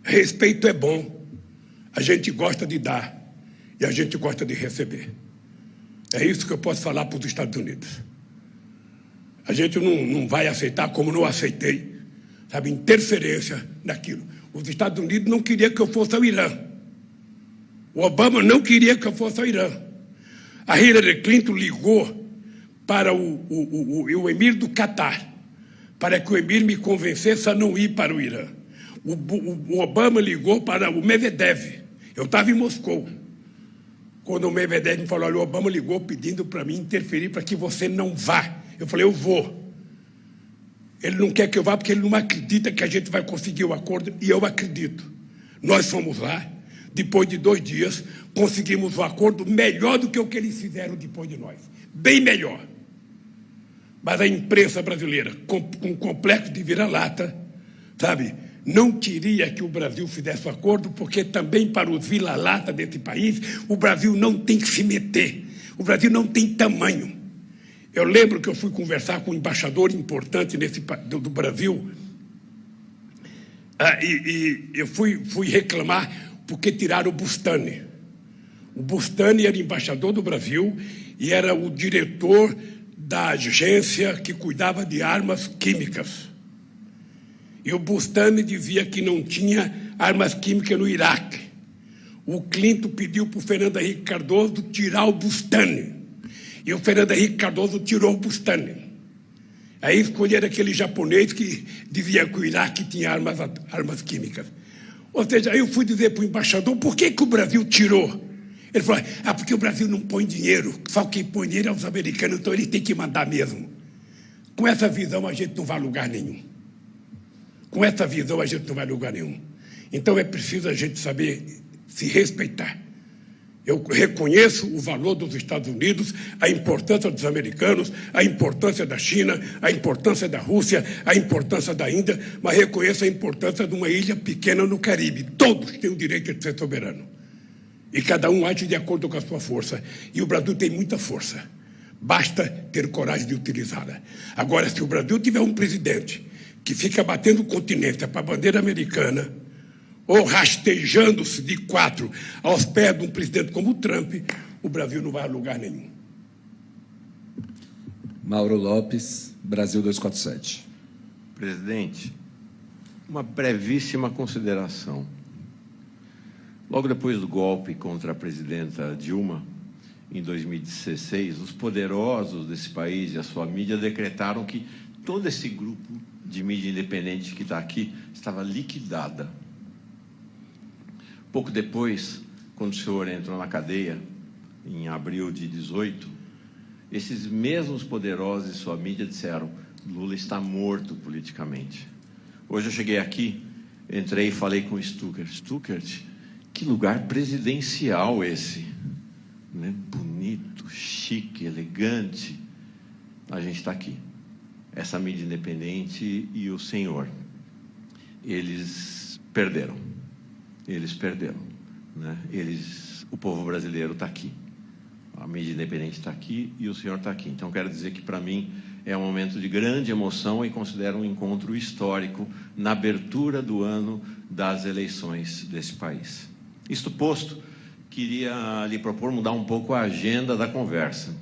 Respeito é bom. A gente gosta de dar e a gente gosta de receber. É isso que eu posso falar para os Estados Unidos. A gente não vai aceitar, como não aceitei, sabe, interferência naquilo. Os Estados Unidos não queriam que eu fosse ao Irã. O Obama não queria que eu fosse ao Irã. A Hillary Clinton ligou para o emir do Catar, para que o emir me convencesse a não ir para o Irã. O Obama ligou para o Medvedev. Eu estava em Moscou. Quando o Medvedev me falou, olha, o Obama ligou pedindo para mim interferir para que você não vá. Eu falei, eu vou. Ele não quer que eu vá porque ele não acredita que a gente vai conseguir o acordo, e eu acredito. Nós fomos lá, depois de 2 dias, conseguimos o acordo melhor do que o que eles fizeram depois de nós. Bem melhor. Mas a imprensa brasileira, com um complexo de vira-lata, sabe, não queria que o Brasil fizesse o acordo, porque também para os vira-lata desse país, o Brasil não tem que se meter. O Brasil não tem tamanho. Eu lembro que eu fui conversar com um embaixador importante do Brasil, e eu fui reclamar porque tiraram o Bustani. O Bustani era embaixador do Brasil e era o diretor da agência que cuidava de armas químicas. E o Bustani dizia que não tinha armas químicas no Iraque. O Clinton pediu para o Fernando Henrique Cardoso tirar o Bustani. E o Fernando Henrique Cardoso tirou o Bustani. Aí escolheram aquele japonês que dizia que o Iraque tinha armas químicas. Ou seja, aí eu fui dizer para o embaixador, por que o Brasil tirou? Ele falou, porque o Brasil não põe dinheiro, só quem põe dinheiro é os americanos, então eles têm que mandar mesmo. Com essa visão a gente não vai a lugar nenhum. Com essa visão a gente não vai a lugar nenhum. Então é preciso a gente saber se respeitar. Eu reconheço o valor dos Estados Unidos, a importância dos americanos, a importância da China, a importância da Rússia, a importância da Índia, mas reconheço a importância de uma ilha pequena no Caribe. Todos têm o direito de ser soberano. E cada um age de acordo com a sua força. E o Brasil tem muita força. Basta ter coragem de utilizá-la. Agora, se o Brasil tiver um presidente que fica batendo continência para a bandeira americana, ou rastejando-se de 4 aos pés de um presidente como o Trump, o Brasil não vai a lugar nenhum. Mauro Lopes, Brasil 247. Presidente, uma brevíssima consideração. Logo depois do golpe contra a presidenta Dilma, em 2016, os poderosos desse país e a sua mídia decretaram que todo esse grupo de mídia independente que está aqui estava liquidada. Pouco depois, quando o senhor entrou na cadeia, em abril de 18, esses mesmos poderosos e sua mídia disseram: Lula está morto politicamente. Hoje eu cheguei aqui, entrei e falei com o Stuckert. Stuckert, que lugar presidencial esse, né? Bonito, chique, elegante. A gente está aqui. Essa mídia independente e o senhor, eles perderam. Eles perderam, né? O povo brasileiro está aqui. A mídia independente está aqui e o senhor está aqui. Então, quero dizer que, para mim, é um momento de grande emoção e considero um encontro histórico na abertura do ano das eleições desse país. Isto posto, queria lhe propor mudar um pouco a agenda da conversa.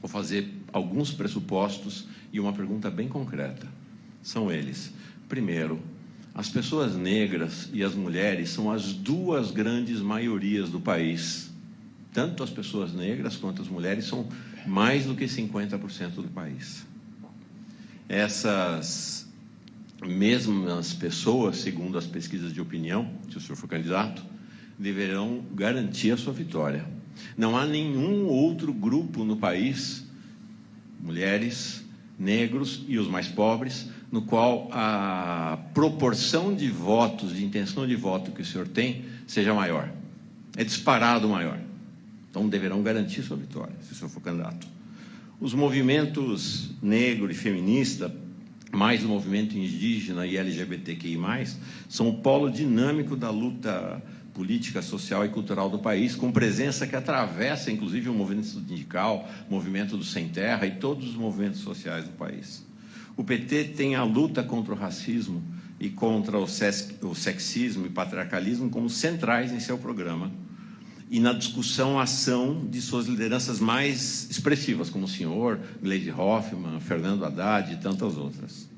Vou fazer alguns pressupostos e uma pergunta bem concreta. São eles: primeiro, as pessoas negras e as mulheres são as duas grandes maiorias do país. Tanto as pessoas negras quanto as mulheres são mais do que 50% do país. Essas mesmas pessoas, segundo as pesquisas de opinião, se o senhor for candidato, deverão garantir a sua vitória. Não há nenhum outro grupo no país, mulheres, negros e os mais pobres, no qual a proporção de votos, de intenção de voto que o senhor tem, seja maior. É disparado maior. Então, deverão garantir sua vitória, se o senhor for candidato. Os movimentos negro e feminista, mais o movimento indígena e LGBTQI+, são o polo dinâmico da luta política, social e cultural do país, com presença que atravessa, inclusive, o movimento sindical, o movimento do Sem Terra e todos os movimentos sociais do país. O PT tem a luta contra o racismo e contra o sexismo e patriarcalismo como centrais em seu programa e na discussão a ação de suas lideranças mais expressivas, como o senhor, Gleisi Hoffmann, Fernando Haddad e tantas outras.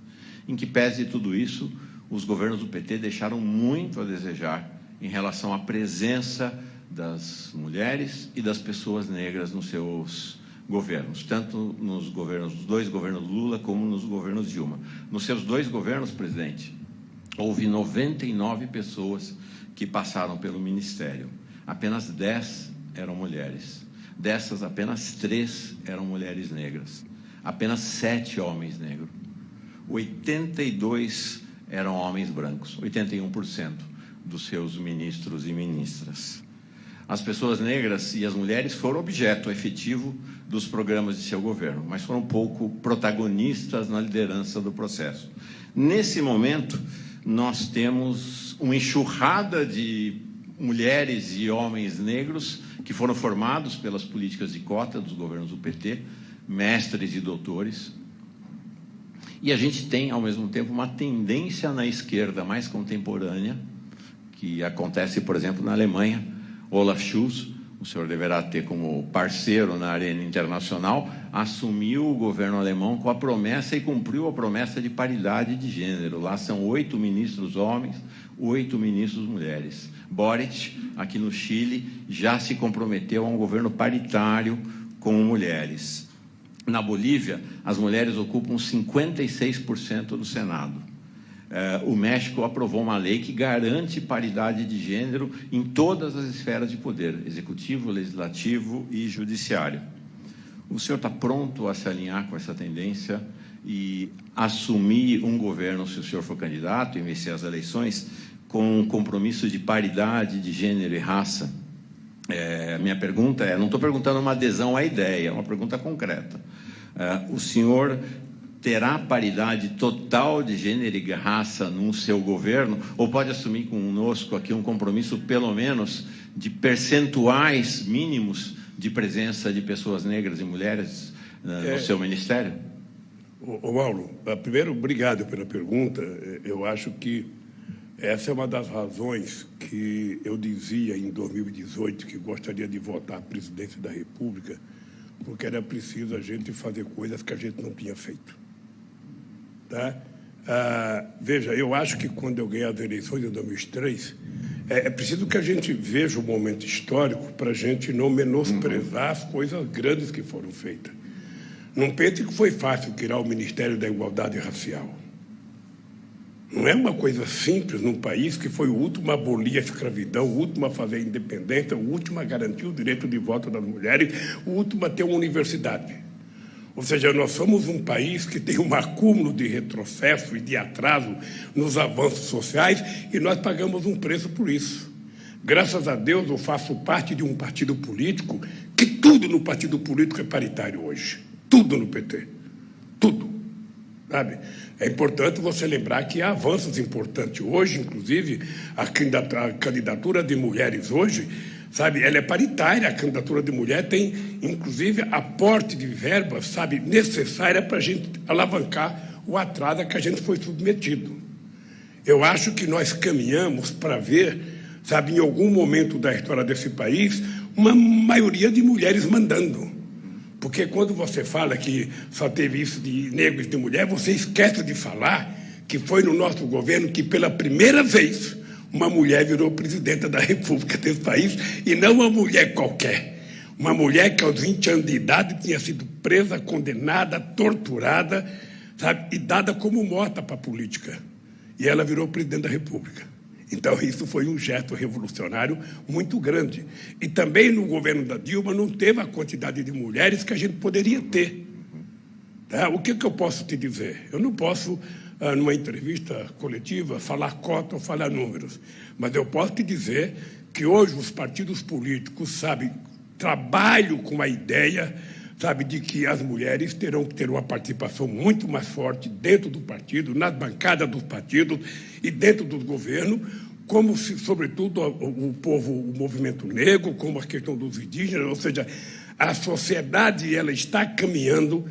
Em que pese de tudo isso, os governos do PT deixaram muito a desejar em relação à presença das mulheres e das pessoas negras nos seus governos, tanto nos governos, dos dois governos Lula, como nos governos Dilma. Nos seus dois governos, presidente, houve 99 pessoas que passaram pelo ministério. Apenas 10 eram mulheres. Dessas, apenas 3 eram mulheres negras. Apenas 7 homens negros. 82 eram homens brancos, 81% dos seus ministros e ministras. As pessoas negras e as mulheres foram objeto efetivo dos programas de seu governo, mas foram pouco protagonistas na liderança do processo. Nesse momento, nós temos uma enxurrada de mulheres e homens negros que foram formados pelas políticas de cota dos governos do PT, mestres e doutores. E a gente tem, ao mesmo tempo, uma tendência na esquerda mais contemporânea, que acontece, por exemplo, na Alemanha. Olaf Scholz, o senhor deverá ter como parceiro na arena internacional, assumiu o governo alemão com a promessa e cumpriu a promessa de paridade de gênero. Lá são 8 ministros homens, 8 ministros mulheres. Boric, aqui no Chile, já se comprometeu a um governo paritário com mulheres. Na Bolívia, as mulheres ocupam 56% do Senado. O México aprovou uma lei que garante paridade de gênero em todas as esferas de poder, executivo, legislativo e judiciário. O senhor está pronto a se alinhar com essa tendência e assumir um governo, se o senhor for candidato e vencer as eleições, com um compromisso de paridade de gênero e raça Minha pergunta é, não estou perguntando uma adesão à ideia, é uma pergunta concreta. O senhor terá paridade total de gênero e raça no seu governo, ou pode assumir conosco aqui um compromisso, pelo menos, de percentuais mínimos de presença de pessoas negras e mulheres no seu ministério? Mauro, primeiro, obrigado pela pergunta. Eu acho que essa é uma das razões que eu dizia em 2018 que gostaria de votar à presidência da República, porque era preciso a gente fazer coisas que a gente não tinha feito. Tá? Veja, eu acho que quando eu ganhei as eleições em 2003, é preciso que a gente veja o momento histórico para a gente não menosprezar as coisas grandes que foram feitas. Não pense que foi fácil criar o Ministério da Igualdade Racial. Não é uma coisa simples num país que foi o último a abolir a escravidão, o último a fazer a independência, o último a garantir o direito de voto das mulheres, o último a ter uma universidade. Ou seja, nós somos um país que tem um acúmulo de retrocesso e de atraso nos avanços sociais e nós pagamos um preço por isso. Graças a Deus, eu faço parte de um partido político que tudo no partido político é paritário hoje. Tudo no PT. Tudo. Sabe? É importante você lembrar que há avanços importantes hoje, inclusive a candidatura de mulheres hoje, sabe, ela é paritária, a candidatura de mulher tem, inclusive, aporte de verbas, sabe, necessária para a gente alavancar o atraso a que a gente foi submetido. Eu acho que nós caminhamos para ver, sabe, em algum momento da história desse país, uma maioria de mulheres mandando. Porque quando você fala que só teve isso de negros e de mulher, você esquece de falar que foi no nosso governo que, pela primeira vez, uma mulher virou presidenta da República desse país, e não uma mulher qualquer. Uma mulher que, aos 20 anos de idade, tinha sido presa, condenada, torturada, sabe, e dada como morta para a política. E ela virou presidente da República. Então, isso foi um gesto revolucionário muito grande. E também no governo da Dilma não teve a quantidade de mulheres que a gente poderia ter. Tá? O que eu posso te dizer? Eu não posso, numa entrevista coletiva, falar cota ou falar números. Mas eu posso te dizer que hoje os partidos políticos, sabe, trabalham com a ideia, sabe, de que as mulheres terão que ter uma participação muito mais forte dentro do partido, nas bancadas dos partidos e dentro do governo, como se, sobretudo, o povo, o movimento negro, como a questão dos indígenas, ou seja, a sociedade ela está caminhando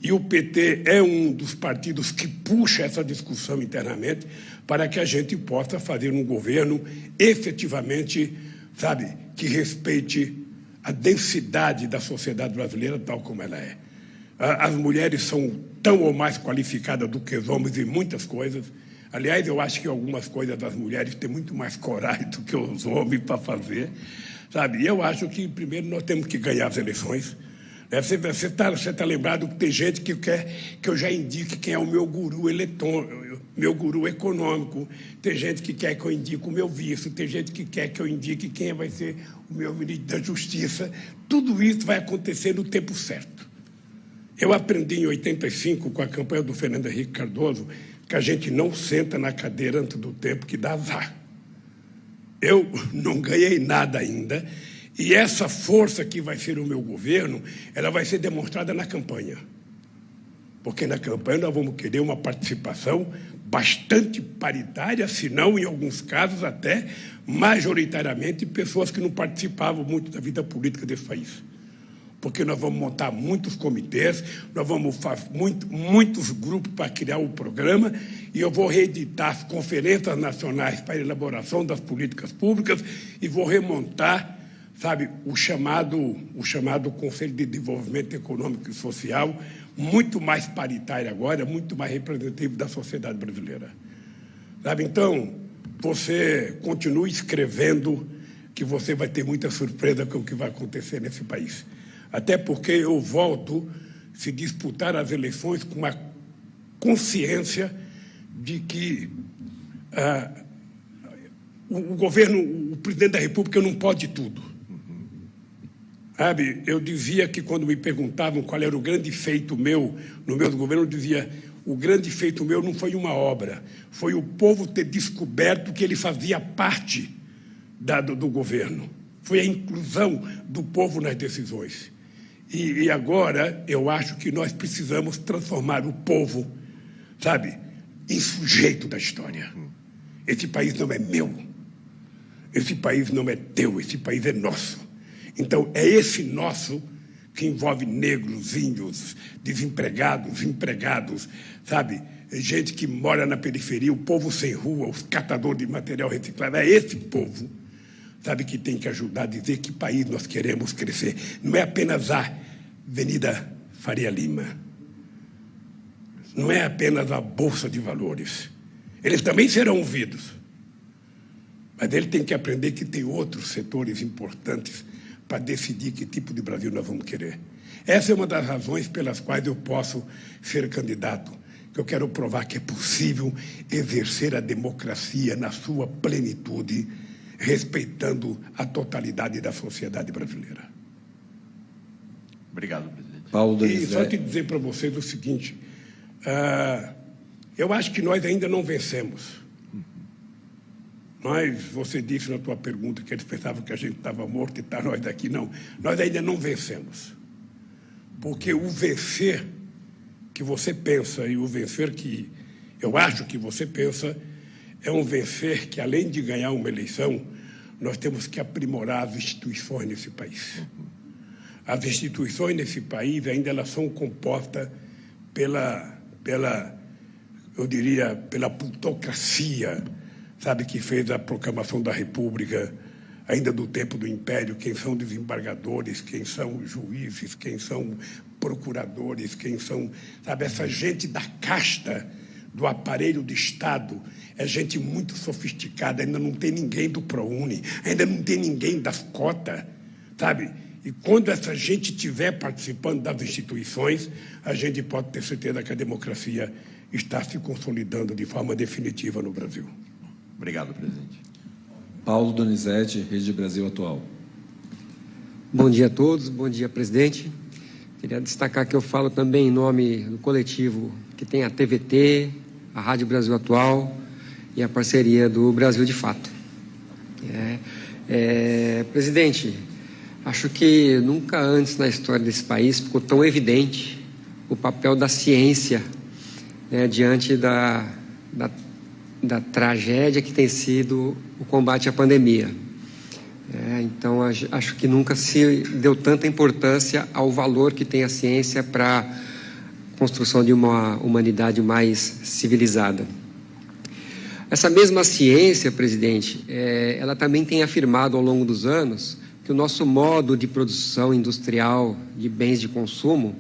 e o PT é um dos partidos que puxa essa discussão internamente para que a gente possa fazer um governo efetivamente, sabe, que respeite a densidade da sociedade brasileira tal como ela é. As mulheres são tão ou mais qualificadas do que os homens em muitas coisas. Aliás, eu acho que algumas coisas das mulheres têm muito mais coragem do que os homens para fazer, sabe? E eu acho que, primeiro, nós temos que ganhar as eleições. Você tá lembrado que tem gente que quer que eu já indique quem é o meu guru eletrônico, meu guru econômico, tem gente que quer que eu indique o meu vice, tem gente que quer que eu indique quem vai ser o meu ministro da Justiça. Tudo isso vai acontecer no tempo certo. Eu aprendi em 85, com a campanha do Fernando Henrique Cardoso, que a gente não senta na cadeira antes do tempo que dá azar. Eu não ganhei nada ainda, e essa força que vai ser o meu governo, ela vai ser demonstrada na campanha. Porque na campanha nós vamos querer uma participação bastante paritária, se não, em alguns casos, até majoritariamente pessoas que não participavam muito da vida política desse país. Porque nós vamos montar muitos comitês, nós vamos fazer muitos grupos para criar o programa, e eu vou reeditar as conferências nacionais para a elaboração das políticas públicas e vou remontar, sabe, o chamado Conselho de Desenvolvimento Econômico e Social, muito mais paritário agora, muito mais representativo da sociedade brasileira. Sabe, então, você continue escrevendo que você vai ter muita surpresa com o que vai acontecer nesse país. Até porque eu volto a se disputar as eleições com uma consciência de que o governo, o presidente da República não pode tudo. Sabe, eu dizia que quando me perguntavam qual era o grande feito meu no meu governo, eu dizia, o grande feito meu não foi uma obra, foi o povo ter descoberto que ele fazia parte do governo. foi a inclusão do povo nas decisões. E agora eu acho que nós precisamos transformar o povo, sabe, em sujeito da história. Esse país não é meu, esse país não é teu, esse país é nosso. Então, é esse nosso que envolve negros, índios, desempregados, empregados, sabe? Gente que mora na periferia, o povo sem rua, os catadores de material reciclado. É esse povo, sabe, que tem que ajudar a dizer que país nós queremos crescer. Não é apenas a Avenida Faria Lima, não é apenas a Bolsa de Valores. Eles também serão ouvidos, mas ele tem que aprender que tem outros setores importantes para decidir que tipo de Brasil nós vamos querer. Essa é uma das razões pelas quais eu posso ser candidato, que eu quero provar que é possível exercer a democracia na sua plenitude, respeitando a totalidade da sociedade brasileira. Obrigado, presidente. Paulo E Donizete. só te dizer para vocês o seguinte, eu acho que nós ainda não vencemos. Mas você disse na tua pergunta que eles pensavam que a gente estava morto e está nós daqui. Não, nós ainda não vencemos. Porque o vencer que você pensa e o vencer que eu acho que você pensa é um vencer que, além de ganhar uma eleição, nós temos que aprimorar as instituições nesse país. As instituições nesse país ainda elas são compostas eu diria, pela plutocracia, sabe, que fez a proclamação da República, ainda do tempo do Império, quem são desembargadores, quem são juízes, quem são procuradores, quem são, sabe, essa gente da casta do aparelho de Estado, é gente muito sofisticada, ainda não tem ninguém do ProUni, ainda não tem ninguém das cotas, sabe? E quando essa gente estiver participando das instituições, a gente pode ter certeza que a democracia está se consolidando de forma definitiva no Brasil. Obrigado, presidente. Paulo Donizete, Rede Brasil Atual. Bom dia a todos, bom dia, presidente. Queria destacar que eu falo também em nome do coletivo que tem a TVT, a Rádio Brasil Atual e a parceria do Brasil de Fato. Presidente, acho que nunca antes na história desse país ficou tão evidente o papel da ciência, né, diante da tragédia que tem sido o combate à pandemia. Então, acho que nunca se deu tanta importância ao valor que tem a ciência para a construção de uma humanidade mais civilizada. Essa mesma ciência, presidente, ela também tem afirmado ao longo dos anos que o nosso modo de produção industrial de bens de consumo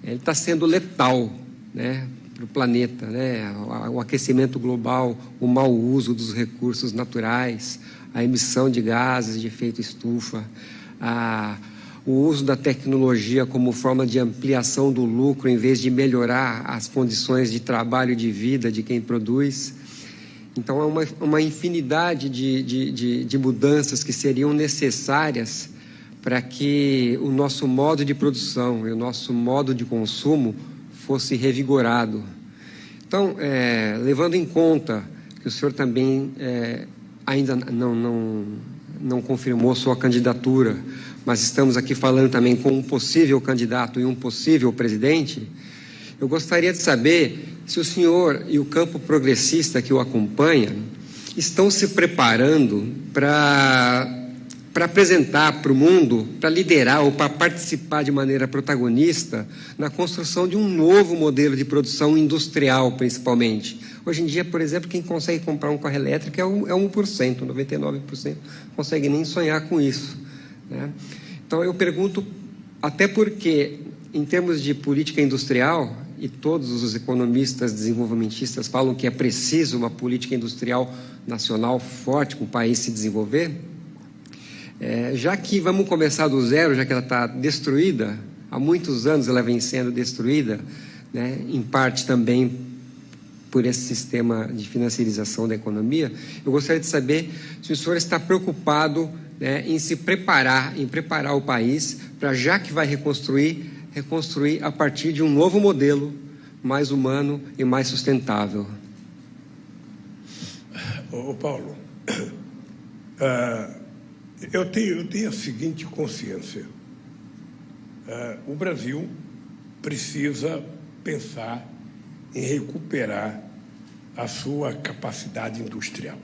está sendo letal, né, para o planeta, né? O aquecimento global, o mau uso dos recursos naturais, a emissão de gases de efeito estufa, o uso da tecnologia como forma de ampliação do lucro em vez de melhorar as condições de trabalho e de vida de quem produz. Então, é uma infinidade de mudanças que seriam necessárias para que o nosso modo de produção e o nosso modo de consumo fosse revigorado. Então, levando em conta que o senhor também ainda não confirmou sua candidatura, mas estamos aqui falando também com um possível candidato e um possível presidente, eu gostaria de saber se o senhor e o campo progressista que o acompanha estão se preparando para apresentar para o mundo, para liderar ou para participar de maneira protagonista na construção de um novo modelo de produção industrial, principalmente. Hoje em dia, por exemplo, quem consegue comprar um carro elétrico é 1%, 99% não consegue nem sonhar com isso, né? Então, eu pergunto, até porque, em termos de política industrial, e todos os economistas desenvolvimentistas falam que é preciso uma política industrial nacional forte para o país se desenvolver, já que vamos começar do zero, já que ela está destruída, há muitos anos ela vem sendo destruída, né, em parte também por esse sistema de financiarização da economia, eu gostaria de saber se o senhor está preocupado, né, em se preparar, em preparar o país para, já que vai reconstruir a partir de um novo modelo mais humano e mais sustentável. Paulo, Eu tenho a seguinte consciência. O Brasil precisa pensar em recuperar a sua capacidade industrial.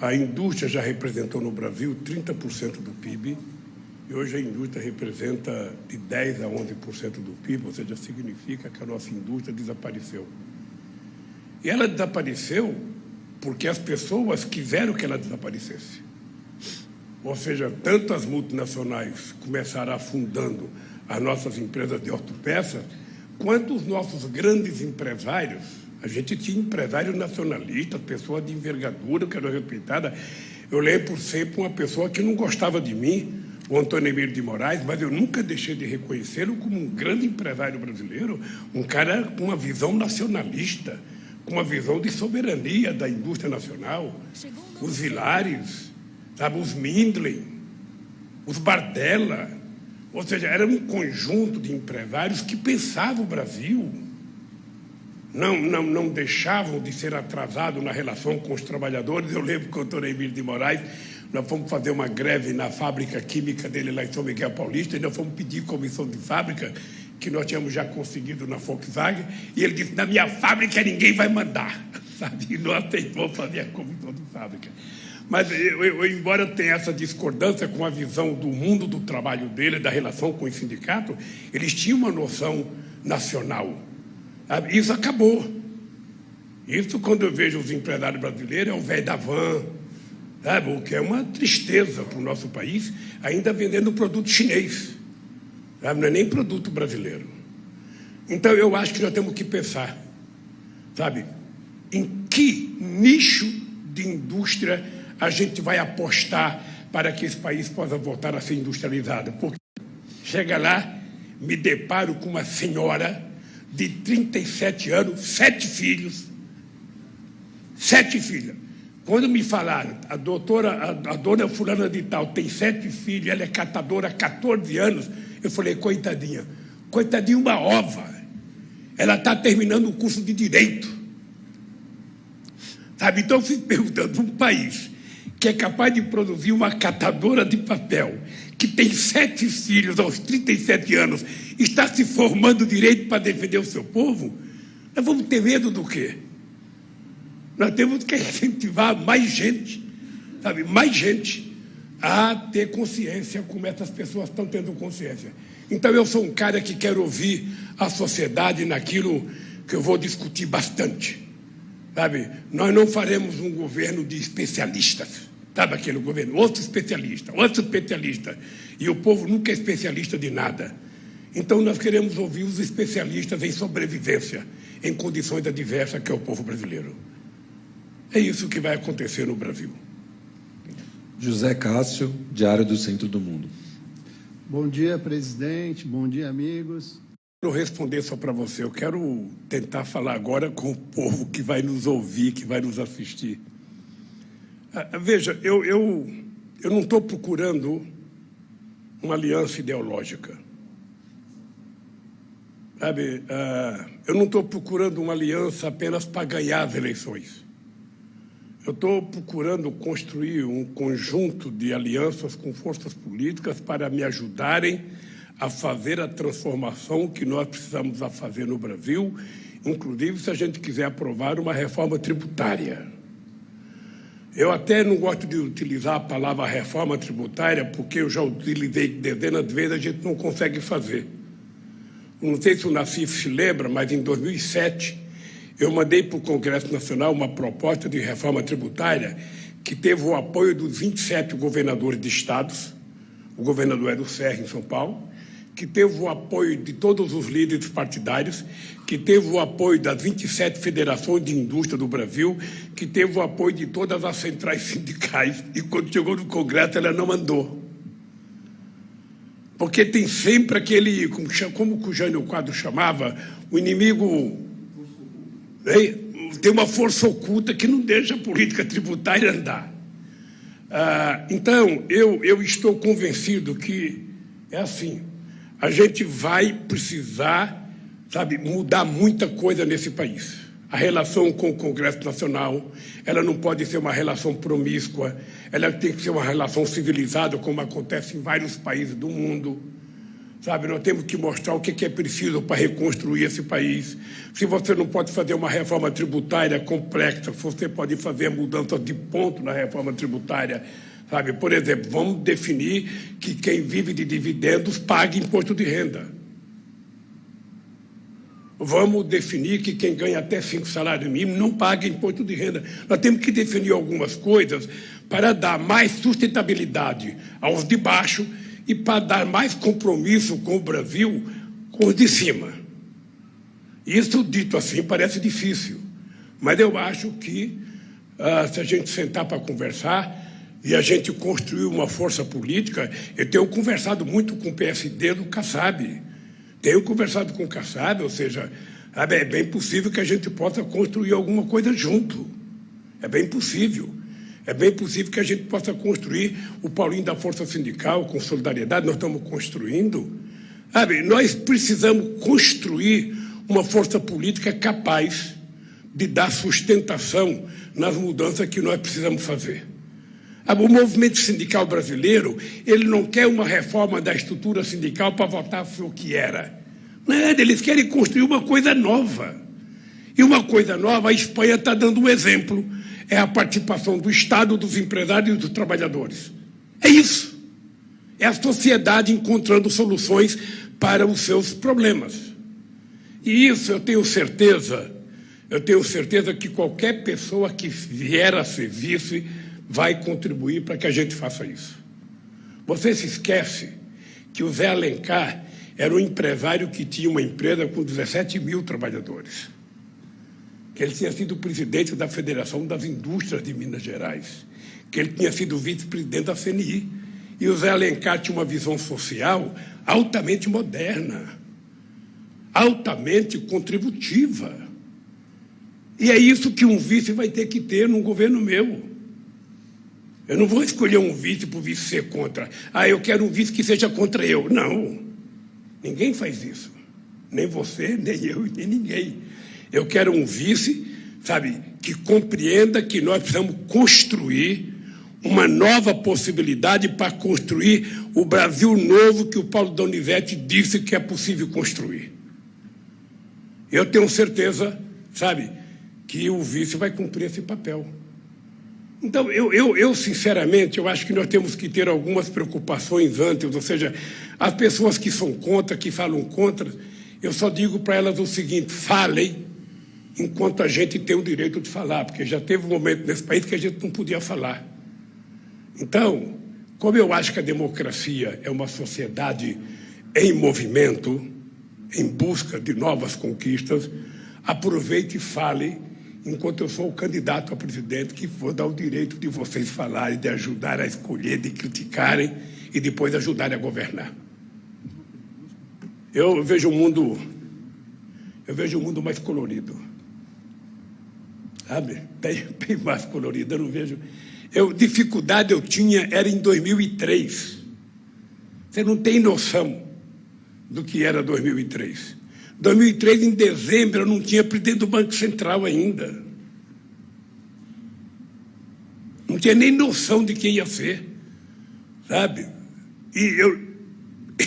A indústria já representou no Brasil 30% do PIB, e hoje a indústria representa de 10% a 11% do PIB, ou seja, significa que a nossa indústria desapareceu. E ela desapareceu porque as pessoas quiseram que ela desaparecesse. Ou seja, tanto as multinacionais começaram afundando as nossas empresas de autopeças, quanto os nossos grandes empresários. A gente tinha empresários nacionalistas, pessoas de envergadura que eram respeitadas. Eu lembro sempre uma pessoa que não gostava de mim, o Antônio Emílio de Moraes, mas eu nunca deixei de reconhecê-lo como um grande empresário brasileiro, um cara com uma visão nacionalista, com uma visão de soberania da indústria nacional. Os Vilares, sabe, os Mindlin, os Bardella, ou seja, era um conjunto de empresários que pensavam o Brasil, não deixavam de ser atrasados na relação com os trabalhadores. Eu lembro que o Antônio Emílio de Moraes, nós fomos fazer uma greve na fábrica química dele lá em São Miguel Paulista, e nós fomos pedir comissão de fábrica, que nós tínhamos já conseguido na Volkswagen, e ele disse, na minha fábrica ninguém vai mandar, sabe? E nós tentamos fazer a comissão de fábrica. Mas, embora eu tenha essa discordância com a visão do mundo do trabalho dele, da relação com o sindicato, eles tinham uma noção nacional. Sabe? Isso acabou. Isso, quando eu vejo os empresários brasileiros, é o velho da van, sabe? O que é uma tristeza para o nosso país, ainda vendendo produto chinês. Sabe? Não é nem produto brasileiro. Então, eu acho que nós temos que pensar, sabe, em que nicho de indústria a gente vai apostar para que esse país possa voltar a ser industrializado. Porque chega lá, me deparo com uma senhora de 37 anos, 7 filhos. 7 filhas. Quando me falaram, a dona fulana de tal tem 7 filhos, ela é catadora há 14 anos, eu falei, coitadinha, uma ova. Ela está terminando o curso de Direito. Sabe? Então, eu fico perguntando, um país que é capaz de produzir uma catadora de papel, que tem 7 filhos aos 37 anos, está se formando direito para defender o seu povo, nós vamos ter medo do quê? Nós temos que incentivar mais gente, sabe, mais gente a ter consciência como essas pessoas estão tendo consciência. Então, eu sou um cara que quero ouvir a sociedade naquilo que eu vou discutir bastante. Sabe, nós não faremos um governo de especialistas, sabe, aquele governo, outro especialista, e o povo nunca é especialista de nada. Então, nós queremos ouvir os especialistas em sobrevivência, em condições adversas, que é o povo brasileiro. É isso que vai acontecer no Brasil. José Cássio, Diário do Centro do Mundo. Bom dia, presidente. Bom dia, amigos. Não responder só para você, eu quero tentar falar agora com o povo que vai nos ouvir, que vai nos assistir. Veja, eu não estou procurando uma aliança ideológica. Sabe, eu não estou procurando uma aliança apenas para ganhar as eleições. Eu estou procurando construir um conjunto de alianças com forças políticas para me ajudarem a fazer a transformação que nós precisamos fazer no Brasil, inclusive se a gente quiser aprovar uma reforma tributária. Eu até não gosto de utilizar a palavra reforma tributária, porque eu já utilizei dezenas de vezes, a gente não consegue fazer. Não sei se o Nassif se lembra, mas em 2007 eu mandei para o Congresso Nacional uma proposta de reforma tributária que teve o apoio dos 27 governadores de estados, o governador Edu Serra, em São Paulo, que teve o apoio de todos os líderes partidários, que teve o apoio das 27 federações de indústria do Brasil, que teve o apoio de todas as centrais sindicais, e quando chegou no Congresso ela não andou. Porque tem sempre aquele, como o Jânio Quadro chamava, o inimigo, tem uma força oculta que não deixa a política tributária andar. Então, eu estou convencido que é assim, a gente vai precisar, sabe, mudar muita coisa nesse país. A relação com o Congresso Nacional, ela não pode ser uma relação promíscua, ela tem que ser uma relação civilizada, como acontece em vários países do mundo. Sabe, nós temos que mostrar o que é preciso para reconstruir esse país. Se você não pode fazer uma reforma tributária complexa, você pode fazer mudanças de ponto na reforma tributária. Sabe, por exemplo, vamos definir que quem vive de dividendos pague imposto de renda. Vamos definir que quem ganha até 5 salários mínimos não paga imposto de renda. Nós temos que definir algumas coisas para dar mais sustentabilidade aos de baixo e para dar mais compromisso com o Brasil, com os de cima. Isso, dito assim, parece difícil, mas eu acho que se a gente sentar para conversar e a gente construir uma força política, eu tenho conversado muito com o PSD do Kassab. Tenho conversado com o Kassab, ou seja, é bem possível que a gente possa construir alguma coisa junto. É bem possível. É bem possível que a gente possa construir o Paulinho da Força Sindical com solidariedade. Nós estamos construindo. Nós precisamos construir uma força política capaz de dar sustentação nas mudanças que nós precisamos fazer. O movimento sindical brasileiro, ele não quer uma reforma da estrutura sindical para voltar a ser o que era. Não é, eles querem construir uma coisa nova. E uma coisa nova, a Espanha está dando um exemplo. É a participação do Estado, dos empresários e dos trabalhadores. É isso. É a sociedade encontrando soluções para os seus problemas. E isso eu tenho certeza que qualquer pessoa que vier a ser vice vai contribuir para que a gente faça isso. Você se esquece que o Zé Alencar era um empresário que tinha uma empresa com 17 mil trabalhadores. Que ele tinha sido presidente da Federação das Indústrias de Minas Gerais. Que ele tinha sido vice-presidente da CNI. E o Zé Alencar tinha uma visão social altamente moderna, altamente contributiva. E é isso que um vice vai ter que ter num governo meu. Eu não vou escolher um vice para o vice ser contra. Eu quero um vice que seja contra eu. Não. Ninguém faz isso. Nem você, nem eu, nem ninguém. Eu quero um vice, sabe, que compreenda que nós precisamos construir uma nova possibilidade para construir o Brasil novo que o Paulo Donizete disse que é possível construir. Eu tenho certeza, sabe, que o vice vai cumprir esse papel. Então, eu sinceramente, eu acho que nós temos que ter algumas preocupações antes, ou seja, as pessoas que são contra, que falam contra, eu só digo para elas o seguinte: falem enquanto a gente tem o direito de falar, porque já teve um momento nesse país que a gente não podia falar. Então, como eu acho que a democracia é uma sociedade em movimento, em busca de novas conquistas, aproveite e fale enquanto eu sou o candidato a presidente, que vou dar o direito de vocês falarem, de ajudar a escolher, de criticarem e depois ajudarem a governar. Eu vejo o mundo mais colorido. Sabe? Bem mais colorido. Eu não vejo. Dificuldade eu tinha era em 2003. Você não tem noção do que era 2003. 2003, em dezembro, eu não tinha presidente do Banco Central ainda. Não tinha nem noção de quem ia ser, sabe? E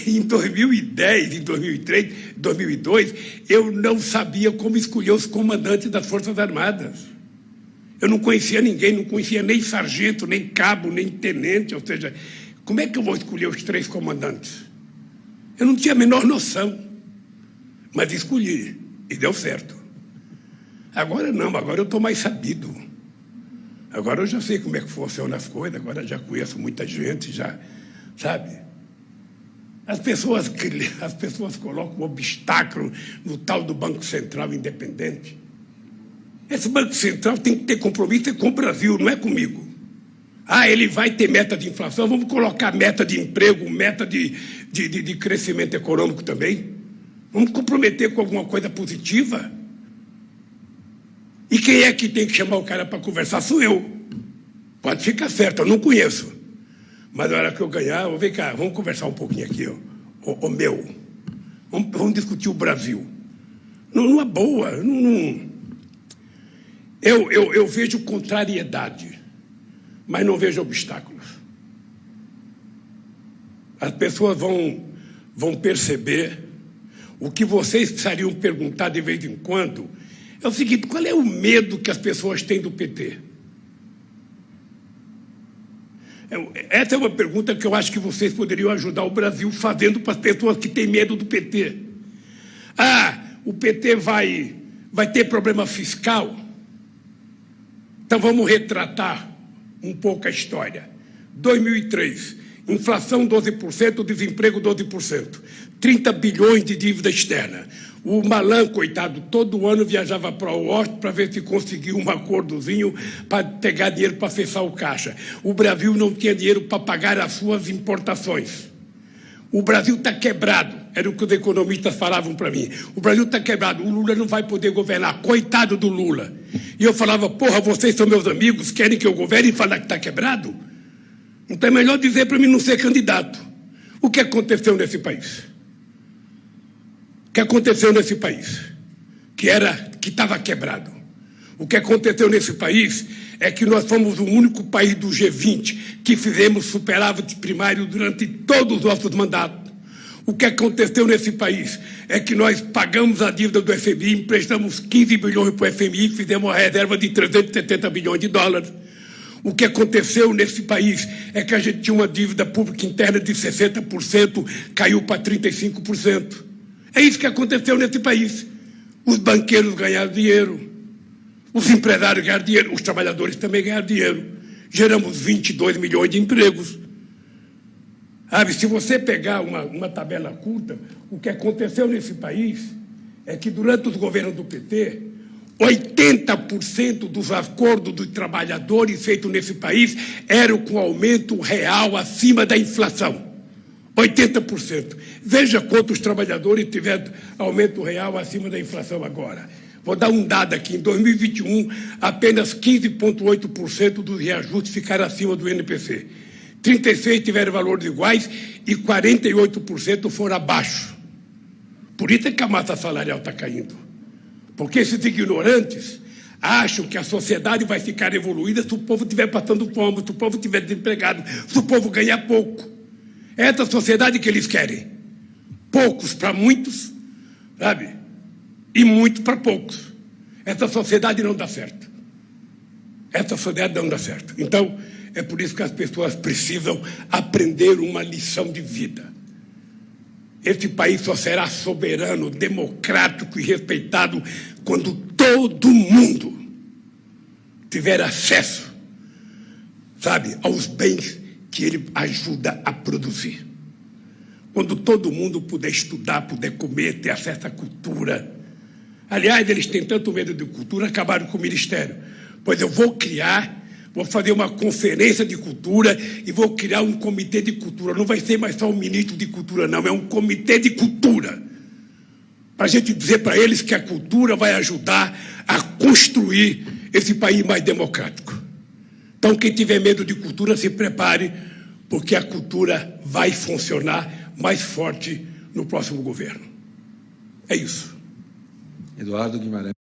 em 2010, em 2003, 2002, eu não sabia como escolher os comandantes das Forças Armadas. Eu não conhecia ninguém, não conhecia nem sargento, nem cabo, nem tenente, ou seja, como é que eu vou escolher os 3 comandantes? Eu não tinha a menor noção. Mas escolhi, e deu certo. Agora não, agora eu estou mais sabido. Agora eu já sei como é que funcionam as coisas, agora já conheço muita gente, já, sabe? As pessoas colocam um obstáculo no tal do Banco Central independente. Esse Banco Central tem que ter compromisso com o Brasil, não é comigo. Ele vai ter meta de inflação, vamos colocar meta de emprego, meta de crescimento econômico também. Vamos comprometer com alguma coisa positiva. E quem é que tem que chamar o cara para conversar? Sou eu. Pode ficar certo, eu não conheço. Mas na hora que eu ganhar, vem cá, vamos conversar um pouquinho aqui, ó. Meu. Vamos discutir o Brasil. Numa boa, Eu vejo contrariedade, mas não vejo obstáculos. As pessoas vão perceber. O que vocês precisariam perguntar de vez em quando é o seguinte: qual é o medo que as pessoas têm do PT? Essa é uma pergunta que eu acho que vocês poderiam ajudar o Brasil fazendo para as pessoas que têm medo do PT. O PT vai ter problema fiscal? Então vamos retratar um pouco a história. 2003, inflação 12%, desemprego 12%, 30 bilhões de dívida externa. O Malan, coitado, todo ano viajava para o Washington para ver se conseguia um acordozinho para pegar dinheiro para fechar o caixa. O Brasil não tinha dinheiro para pagar as suas importações. O Brasil está quebrado, era o que os economistas falavam para mim. O Brasil está quebrado, o Lula não vai poder governar, coitado do Lula. E eu falava: porra, vocês são meus amigos, querem que eu governe e falar que está quebrado? Então é melhor dizer para mim não ser candidato. O que aconteceu nesse país? O que aconteceu nesse país? Que estava quebrado. O que aconteceu nesse país é que nós fomos o único país do G20 que fizemos superávit primário durante todos os nossos mandatos. O que aconteceu nesse país é que nós pagamos a dívida do FMI, emprestamos 15 bilhões para o FMI, fizemos uma reserva de 370 bilhões de dólares. O que aconteceu nesse país é que a gente tinha uma dívida pública interna de 60%, caiu para 35%. É isso que aconteceu nesse país. Os banqueiros ganharam dinheiro, os empresários ganharam dinheiro, os trabalhadores também ganharam dinheiro. Geramos 22 milhões de empregos. Se você pegar uma tabela curta, o que aconteceu nesse país é que durante os governos do PT, 80% dos acordos dos trabalhadores feitos nesse país eram com aumento real acima da inflação. 80%. Veja quantos trabalhadores tiveram aumento real acima da inflação agora. Vou dar um dado aqui. Em 2021, apenas 15,8% dos reajustes ficaram acima do INPC. 36% tiveram valores iguais e 48% foram abaixo. Por isso é que a massa salarial está caindo. Porque esses ignorantes acham que a sociedade vai ficar evoluída se o povo estiver passando fome, se o povo estiver desempregado, se o povo ganhar pouco. É essa sociedade que eles querem. Poucos para muitos, sabe? E muito para poucos. Essa sociedade não dá certo. Essa sociedade não dá certo. Então, é por isso que as pessoas precisam aprender uma lição de vida. Esse país só será soberano, democrático e respeitado quando todo mundo tiver acesso, sabe, aos bens que ele ajuda a produzir. Quando todo mundo puder estudar, puder comer, ter acesso à cultura. Aliás, eles têm tanto medo de cultura, acabaram com o ministério. Pois eu vou fazer uma conferência de cultura e vou criar um comitê de cultura. Não vai ser mais só um ministro de cultura, não. É um comitê de cultura. Para a gente dizer para eles que a cultura vai ajudar a construir esse país mais democrático. Então, quem tiver medo de cultura, se prepare, porque a cultura vai funcionar mais forte no próximo governo. É isso. Eduardo Guimarães.